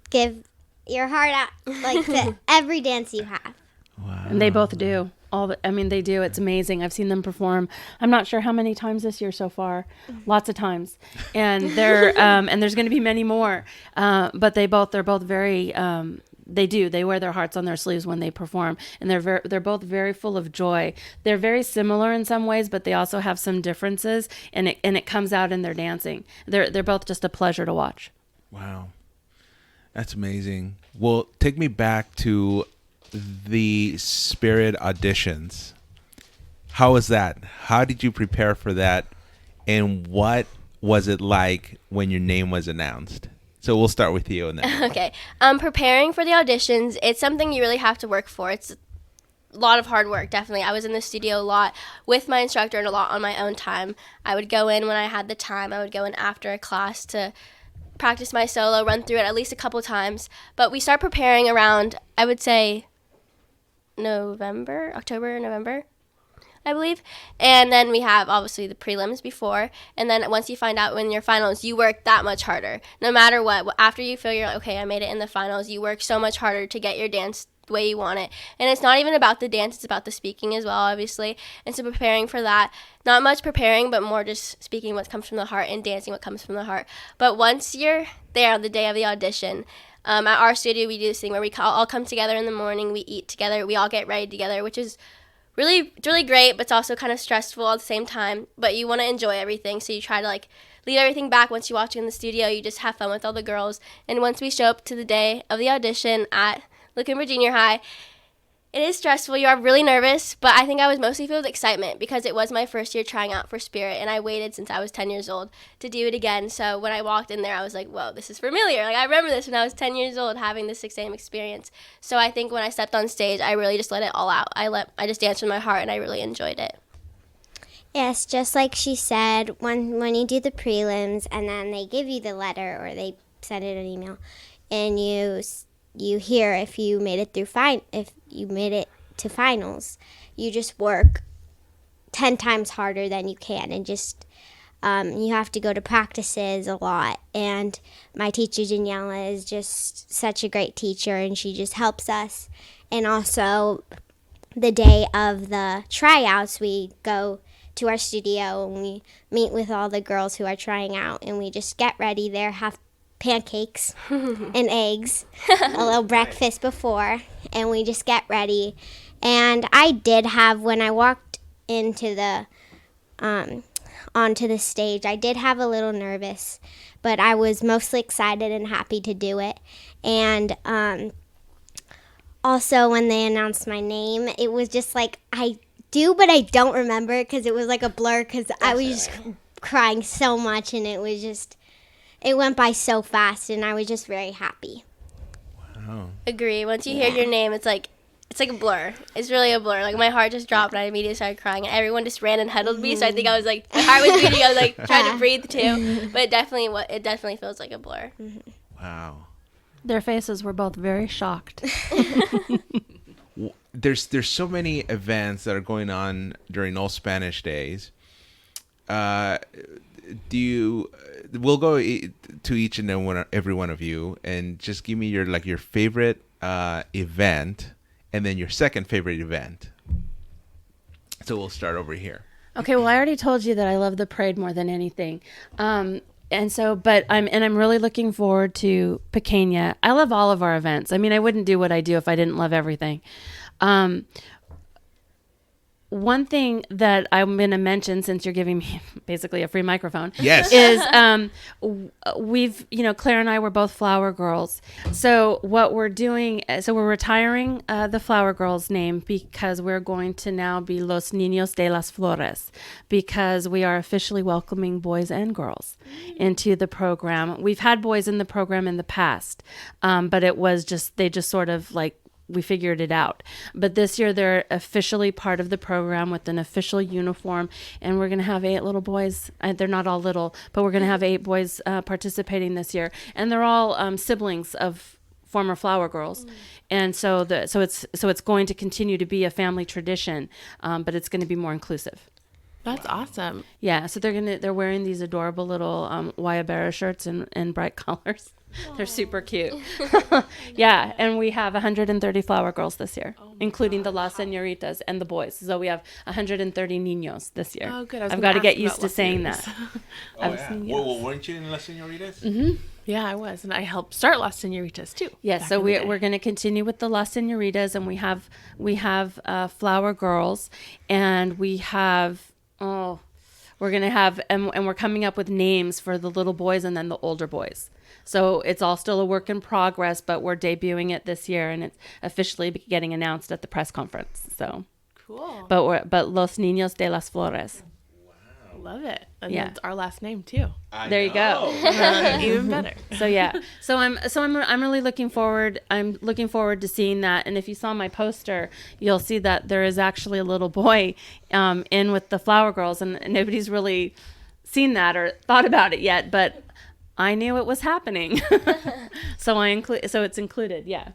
give your heart out to every dance you have.
Wow.
And they both do. They do. It's amazing. I've seen them perform. I'm not sure how many times this year so far. Lots of times. And they're and there's going to be many more. But they're both very they wear their hearts on their sleeves when they perform, and they're both very full of joy. They're very similar in some ways, but they also have some differences, and it comes out in their dancing. They're both just a pleasure to watch.
Wow. That's amazing. Well, take me back to the Spirit auditions. How was that? How did you prepare for that? And what was it like when your name was announced? So we'll start with you. And then
Okay. Preparing for the auditions, it's something you really have to work for. It's a lot of hard work, definitely. I was in the studio a lot with my instructor and a lot on my own time. I would go in when I had the time. I would go in after a class to practice my solo, run through it at least a couple times. But we start preparing around, I would say, October, November. I believe. And then we have obviously the prelims before. And then once you find out when your finals, you work that much harder. No matter what. After you feel you're like, okay, I made it in the finals, you work so much harder to get your dance the way you want it. And it's not even about the dance, it's about the speaking as well, obviously. And so preparing for that, not much preparing, but more just speaking what comes from the heart and dancing what comes from the heart. But once you're there on the day of the audition, at our studio, we do this thing where we all come together in the morning, we eat together, we all get ready together, which is really great, but it's also kind of stressful at the same time. But you want to enjoy everything, so you try to like leave everything back. Once you watch it in the studio, you just have fun with all the girls. And once we show up to the day of the audition at Looking Junior High, it is stressful. You are really nervous, but I think I was mostly filled with excitement because it was my first year trying out for Spirit, and I waited since I was 10 years old to do it again. So when I walked in there, I was like, whoa, this is familiar. Like, I remember this when I was 10 years old, having this 6 a.m. experience. So I think when I stepped on stage, I really just let it all out. I just danced with my heart, and I really enjoyed it.
Yes, just like she said, when you do the prelims and then they give you the letter or they send it an email, and you hear if you made it to finals, you just work 10 times harder than you can, and just you have to go to practices a lot. And my teacher Daniela is just such a great teacher, and she just helps us. And also the day of the tryouts, we go to our studio and we meet with all the girls who are trying out, and we just get ready there, have pancakes and eggs, a little breakfast before, and we just get ready. And I did have, when I walked into the onto the stage, I did have a little nervous, but I was mostly excited and happy to do it. And also when they announced my name, it was just like, I do, but I don't remember it because it was like a blur, because I was just crying so much, and it was just, it went by so fast, and I was just very happy.
Wow.
Agree. Once you hear your name, it's like a blur. It's really a blur. Like, my heart just dropped, and I immediately started crying, and everyone just ran and huddled me. So I think I was like, my heart was beating. I was like trying to breathe too, but it definitely feels like a blur.
Wow.
Their faces were both very shocked.
There's so many events that are going on during Old Spanish Days. We'll go to each and every one of you, and just give me your favorite event, and then your second favorite event. So we'll start over here.
Okay, well, I already told you that I love the parade more than anything. I'm really looking forward to Pequeña. I love all of our events. I mean, I wouldn't do what I do if I didn't love everything. One thing that I'm going to mention, since you're giving me basically a free microphone,
yes,
is Claire and I were both flower girls. So what we're doing, we're retiring the flower girls name, because we're going to now be Los Niños de las Flores, because we are officially welcoming boys and girls into the program. We've had boys in the program in the past, but it was they just sort of like, we figured it out. But this year they're officially part of the program with an official uniform, and we're going to have 8 little boys. They're not all little, but we're going to have 8 boys participating this year, and they're all siblings of former flower girls. And so it's going to continue to be a family tradition, but it's going to be more inclusive.
That's awesome.
Yeah, so they're wearing these adorable little Guayabera shirts in bright colors. They're super cute. Yeah, and we have 130 flower girls this year, including the Las Señoritas and the boys. So we have 130 niños this year.
Oh, good.
I've got to get used to saying that.
Well, weren't you in Las Señoritas?
Mm-hmm. Yeah, I was, and I helped start Las Señoritas too.
Yeah, so we're going to continue with the Las Señoritas, and we have flower girls, and we have we're going to have and we're coming up with names for the little boys and then the older boys. So it's all still a work in progress, but we're debuting it this year, and it's officially getting announced at the press conference. So
cool.
But Los Niños de las Flores.
Wow. Love it. And
yeah.
That's our last name too.
There you go.
Even better.
So yeah. So I'm really looking forward. I'm looking forward to seeing that. And if you saw my poster, you'll see that there is actually a little boy in with the flower girls, and nobody's really seen that or thought about it yet, but I knew it was happening. So it's included. Yeah.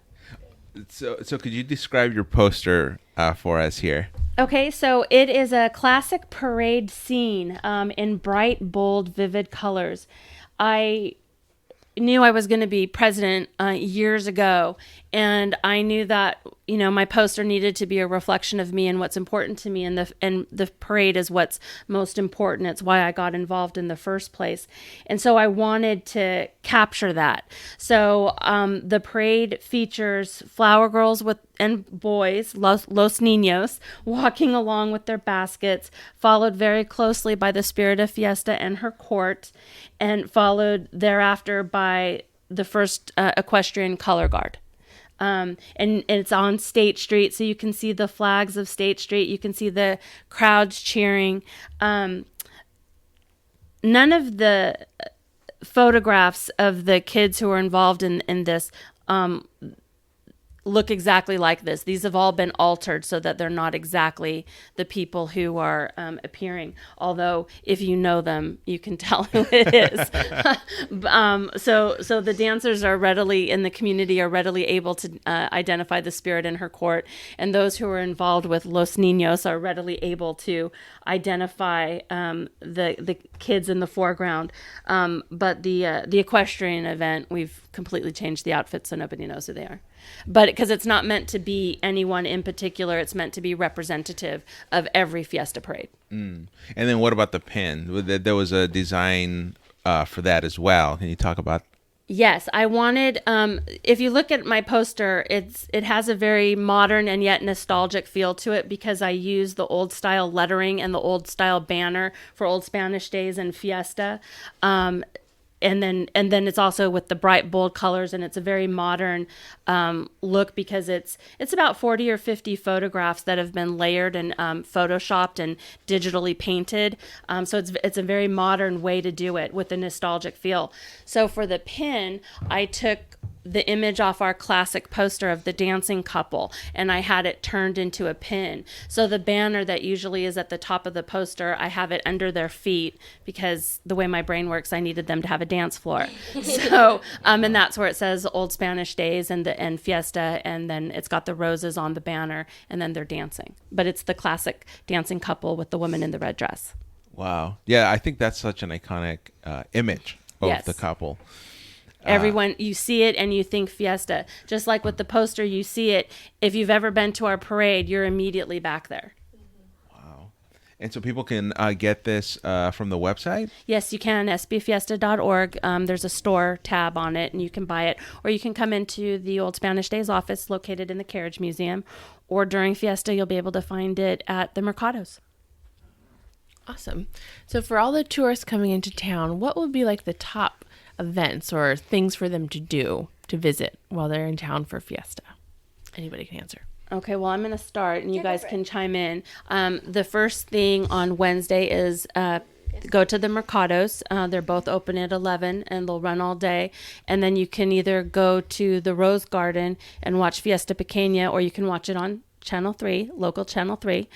So could you describe your poster for us here?
Okay, so it is a classic parade scene in bright, bold, vivid colors. I knew I was going to be president years ago, and I knew that my poster needed to be a reflection of me and what's important to me, and the parade is what's most important. It's why I got involved in the first place, and so I wanted to capture that. So the parade features flower girls and boys, los niños, walking along with their baskets, followed very closely by the Spirit of Fiesta and her court, and followed thereafter by the first equestrian color guard. And it's on State Street, so you can see the flags of State Street. You can see the crowds cheering. None of the photographs of the kids who are involved in this look exactly like this. These have all been altered so that they're not exactly the people who are appearing. Although, if you know them, you can tell who it is. So the dancers are readily in the community are readily able to identify the Spirit in her court, and those who are involved with Los Niños are readily able to identify the kids in the foreground. But the equestrian event, we've completely changed the outfits so nobody knows who they are. But because it's not meant to be anyone in particular, it's meant to be representative of every Fiesta parade.
And then what about the pin? There was a design for that as well. Can you talk about?
Yes, I wanted, if you look at my poster, it has a very modern and yet nostalgic feel to it because I use the old style lettering and the old style banner for Old Spanish Days and Fiesta. And then it's also with the bright, bold colors, and it's a very modern look because it's about 40 or 50 photographs that have been layered and photoshopped and digitally painted. So it's a very modern way to do it with a nostalgic feel. So for the pin, I took the image off our classic poster of the dancing couple, and I had it turned into a pin. So the banner that usually is at the top of the poster, I have it under their feet because the way my brain works, I needed them to have a dance floor. So, and that's where it says Old Spanish Days and Fiesta, and then it's got the roses on the banner, and then they're dancing. But it's the classic dancing couple with the woman in the red dress.
Wow. Yeah, I think that's such an iconic image of the couple.
Everyone, you see it and you think Fiesta. Just like with the poster, you see it. If you've ever been to our parade, you're immediately back there.
Wow. And so people can get this from the website?
Yes, you can, sbfiesta.org. There's a store tab on it, and you can buy it. Or you can come into the Old Spanish Days office located in the Carriage Museum. Or during Fiesta, you'll be able to find it at the Mercados.
Awesome. So for all the tourists coming into town, what would be like the top events or things for them to do to visit while they're in town for Fiesta? Anybody can answer.
Okay, well, I'm going to start, and you guys can chime in. The first thing on Wednesday is go to the Mercados. They're both open at 11, and they'll run all day. And then you can either go to the Rose Garden and watch Fiesta Pequeña, or you can watch it on Channel 3, local Channel 3.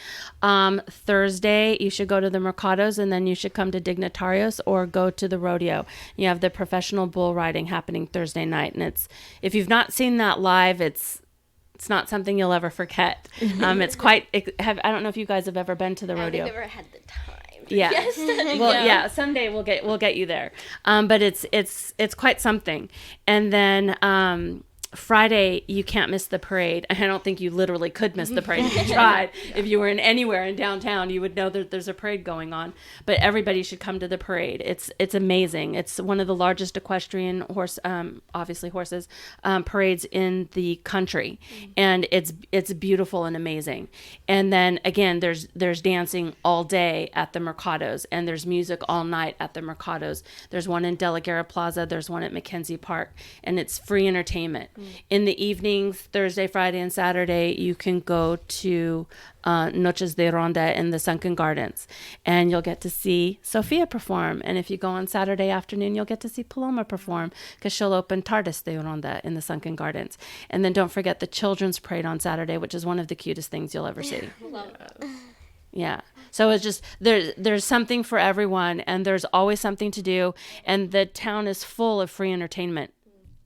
Thursday, you should go to the Mercados, and then you should come to Dignatarios or go to the rodeo. You have the professional bull riding happening Thursday night, and if you've not seen that live, it's not something you'll ever forget. It's quite. I don't know if you guys have ever been to the rodeo.
I've never had the time.
Yeah.
Yes.
Well, yeah. Someday we'll get you there. But it's quite something. And then Friday, you can't miss the parade. I don't think you literally could miss the parade if you tried. If you were anywhere in downtown, you would know that there's a parade going on. But everybody should come to the parade. It's amazing. It's one of the largest equestrian horses parades in the country, and it's beautiful and amazing. And then again, there's dancing all day at the Mercados, and there's music all night at the Mercados. There's one in De La Guerra Plaza. There's one at Mackenzie Park, and it's free entertainment. In the evenings, Thursday, Friday, and Saturday, you can go to Noches de Ronda in the Sunken Gardens, and you'll get to see Sophia perform. And if you go on Saturday afternoon, you'll get to see Paloma perform because she'll open Tardes de Ronda in the Sunken Gardens. And then don't forget the children's parade on Saturday, which is one of the cutest things you'll ever see. Yeah. So it's just there's something for everyone, and there's always something to do, and the town is full of free entertainment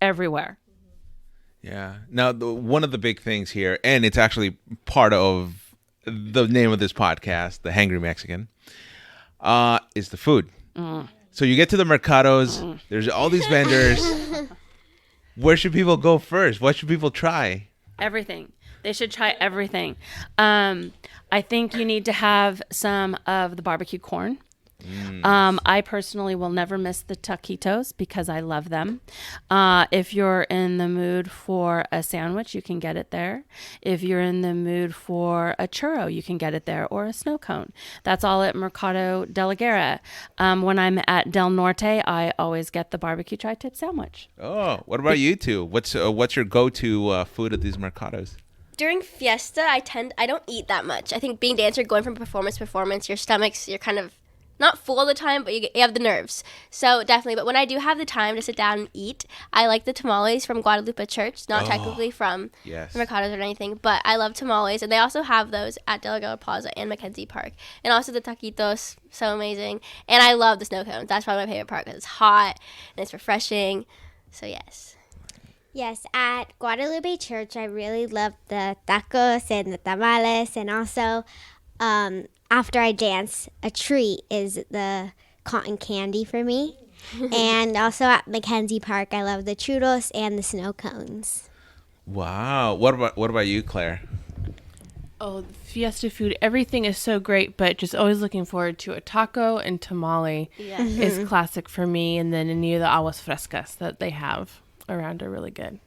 everywhere.
Yeah. Now, one of the big things here, and it's actually part of the name of this podcast, The Hangry Mexican, is the food. So you get to the mercados, there's all these vendors. Where should people go first? What should people try?
Everything. They should try everything. I think you need to have some of the barbecue corn. I personally will never miss the taquitos because I love them. If you're in the mood for a sandwich, you can get it there. If you're in the mood for a churro, you can get it there, or a snow cone. That's all at Mercado de la Guerra. When I'm at Del Norte, I always get the barbecue tri-tip sandwich.
Oh, what about you two? What's your go-to food at these mercados?
During Fiesta, I don't eat that much. I think being dancer, going from performance to performance, you're kind of not full all the time, but you have the nerves. So definitely. But when I do have the time to sit down and eat, I like the tamales from Guadalupe Church. Not technically from the Mercados or anything, but I love tamales. And they also have those at De La Guerra Plaza and Mackenzie Park. And also the taquitos, so amazing. And I love the snow cones. That's probably my favorite part because it's hot and it's refreshing. So yes.
Yes, at Guadalupe Church, I really love the tacos and the tamales, and also after I dance, a treat is the cotton candy for me. And also at Mackenzie Park, I love the churros and the snow cones.
Wow. What about you, Claire?
Oh, the Fiesta food, everything is so great, but just always looking forward to a taco and tamale is classic for me. And then any of the aguas frescas that they have around are really good.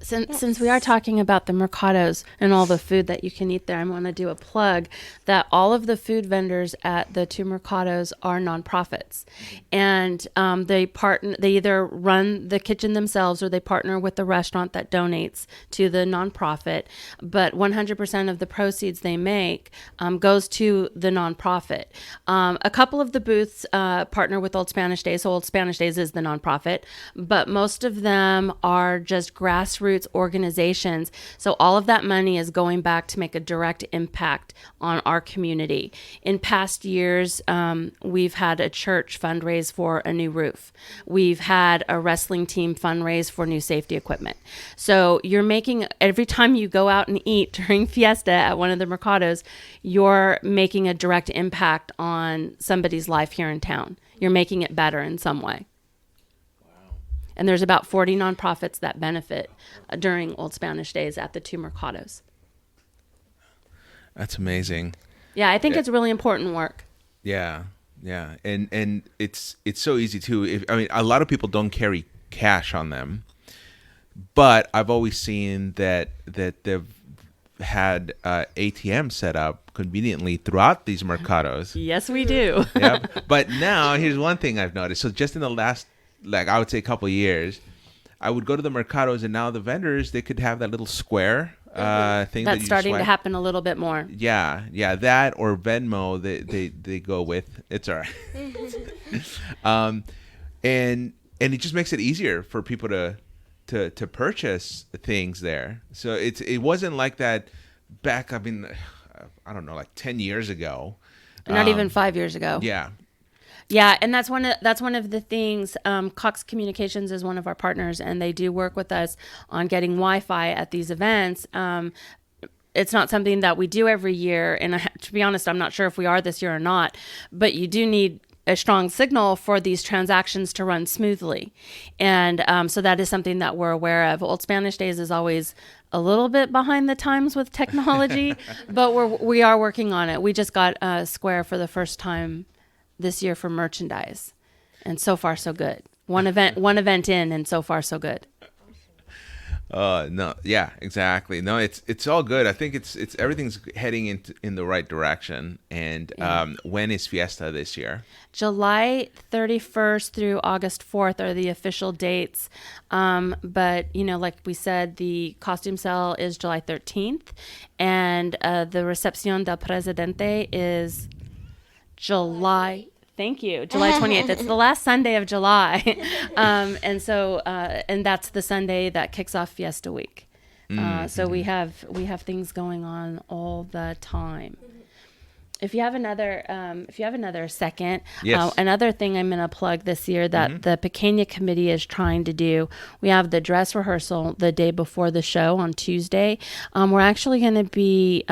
Since we are talking about the mercados and all the food that you can eat there, I want to do a plug that all of the food vendors at the two mercados are nonprofits, and they either run the kitchen themselves or they partner with the restaurant that donates to the nonprofit. But 100% of the proceeds they make goes to the nonprofit. A couple of the booths partner with Old Spanish Days. So Old Spanish Days is the nonprofit, but most of them are just grassroots organizations. So all of that money is going back to make a direct impact on our community. In past years, we've had a church fundraise for a new roof. We've had a wrestling team fundraise for new safety equipment. So you're making, every time you go out and eat during Fiesta at one of the mercados, you're making a direct impact on somebody's life here in town. You're making it better in some way. And there's about 40 nonprofits that benefit during Old Spanish Days at the two mercados.
That's amazing.
Yeah, I think it's really important work.
Yeah, and it's so easy too. A lot of people don't carry cash on them, but I've always seen that they've had ATM set up conveniently throughout these mercados.
Yes, we do.
Yep. But now here's one thing I've noticed. So just in the last, I would say, a couple of years, I would go to the mercados, and now the vendors, they could have that little square thing
that's starting to happen a little bit more.
Yeah, that or Venmo they go with. It's all right. And it just makes it easier for people to purchase things there. So it wasn't like that back. I don't know, like 10 years ago.
Not even 5 years ago.
Yeah.
Yeah, and that's one of the things. Cox Communications is one of our partners, and they do work with us on getting Wi-Fi at these events. It's not something that we do every year, and to be honest, I'm not sure if we are this year or not. But you do need a strong signal for these transactions to run smoothly, and so that is something that we're aware of. Old Spanish Days is always a little bit behind the times with technology, but we are working on it. We just got Square for the first time this year for merchandise, and so far so good. One event in, and so far so good.
No, yeah, exactly. No, it's all good. I think it's everything's heading in the right direction. And when is Fiesta this year?
July 31st through August 4th are the official dates. But like we said, the costume sale is July 13th, and the Recepción del Presidente is July 28th. It's the last Sunday of July. And that's the Sunday that kicks off Fiesta Week. So we have things going on all the time. If you have another second,
Yes.
another thing I'm going to plug this year that the Pequeña Committee is trying to do, we have the dress rehearsal the day before the show on Tuesday. We're actually going to be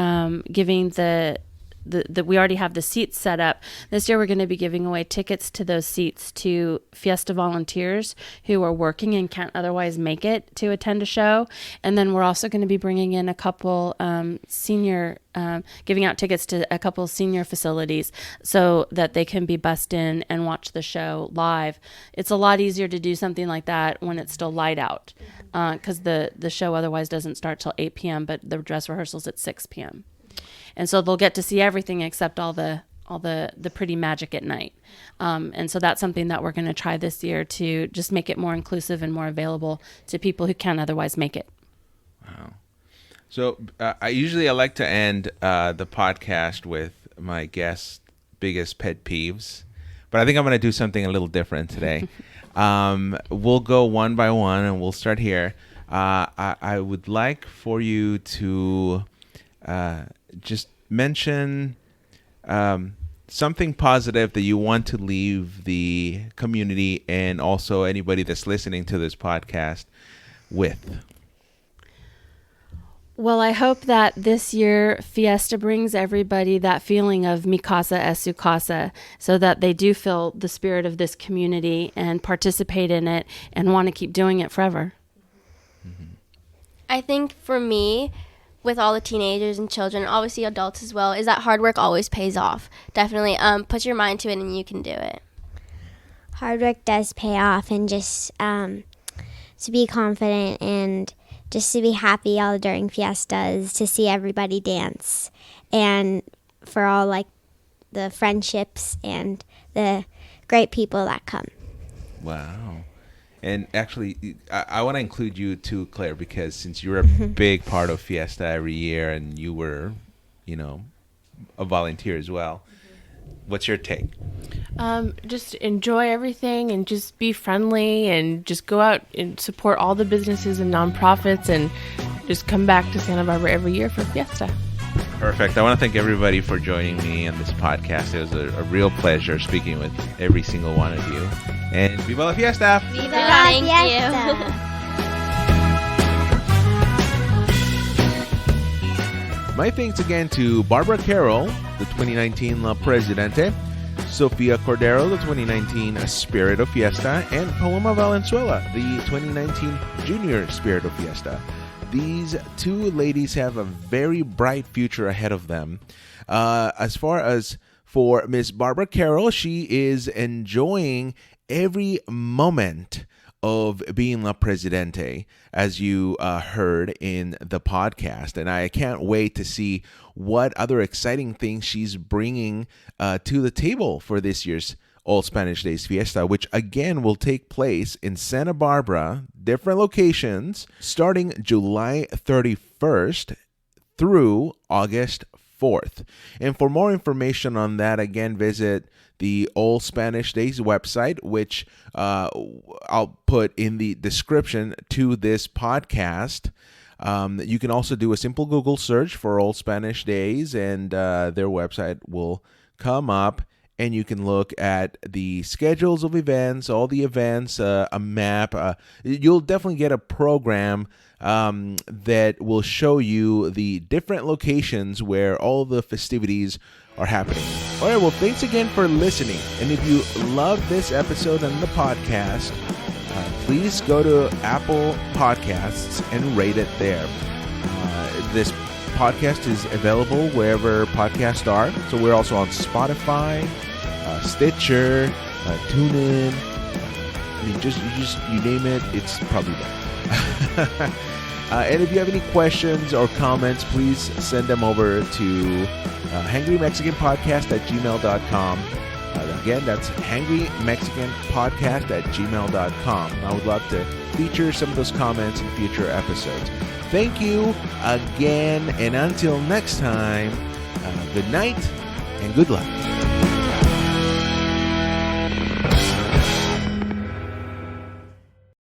giving we already have the seats set up. This year we're going to be giving away tickets to those seats to Fiesta volunteers who are working and can't otherwise make it to attend a show. And then we're also going to be bringing in a couple giving out tickets to a couple senior facilities so that they can be bussed in and watch the show live. It's a lot easier to do something like that when it's still light out, because the show otherwise doesn't start till 8 p.m., but the dress rehearsal's at 6 p.m. And so they'll get to see everything except all the pretty magic at night. And so that's something that we're going to try this year to just make it more inclusive and more available to people who can't otherwise make it.
Wow. So I like to end the podcast with my guest's biggest pet peeves, but I think I'm going to do something a little different today. We'll go one by one, and we'll start here. I would like for you to just mention something positive that you want to leave the community and also anybody that's listening to this podcast with.
Well, I hope that this year Fiesta brings everybody that feeling of mi casa es su casa, so that they do feel the spirit of this community and participate in it and want to keep doing it forever.
I think for me, with all the teenagers and children, obviously adults as well, is that hard work always pays off. Definitely put your mind to it and you can do it.
Hard work does pay off, and just to be confident and just to be happy all during fiestas, to see everybody dance, and for all like the friendships and the great people that come.
Wow. And actually, I want to include you too, Claire, because since you're a big part of Fiesta every year and you were, a volunteer as well. What's your take?
Just enjoy everything and just be friendly and just go out and support all the businesses and nonprofits and just come back to Santa Barbara every year for Fiesta.
Perfect. I want to thank everybody for joining me on this podcast. It was a real pleasure speaking with every single one of you. And Viva la Fiesta!
Viva
Thank
Fiesta!
My thanks again to Barbara Carroll, the 2019 La Presidenta, Sophia Cordero, the 2019 Spirit of Fiesta, and Paloma Valenzuela, the 2019 Junior Spirit of Fiesta. These two ladies have a very bright future ahead of them. As far as for Miss Barbara Carroll, she is enjoying every moment of being La Presidente, as you heard in the podcast. And I can't wait to see what other exciting things she's bringing to the table for this year's Old Spanish Days Fiesta, which again will take place in Santa Barbara, different locations, starting July 31st through August 4th. And for more information on that, again, visit the Old Spanish Days website, which I'll put in the description to this podcast. You can also do a simple Google search for Old Spanish Days, and their website will come up. And you can look at the schedules of events, all the events, a map. You'll definitely get a program that will show you the different locations where all the festivities are happening. All right, well, thanks again for listening. And if you love this episode and the podcast, please go to Apple Podcasts and rate it there. This podcast is available wherever podcasts are. So we're also on Spotify, Stitcher, TuneIn. I mean, you name it, it's probably there. And if you have any questions or comments, please send them over to hangrymexicanpodcast@gmail.com. Again, that's hangrymexicanpodcast@gmail.com. I would love to feature some of those comments in future episodes. Thank you again, and until next time, good night and good luck.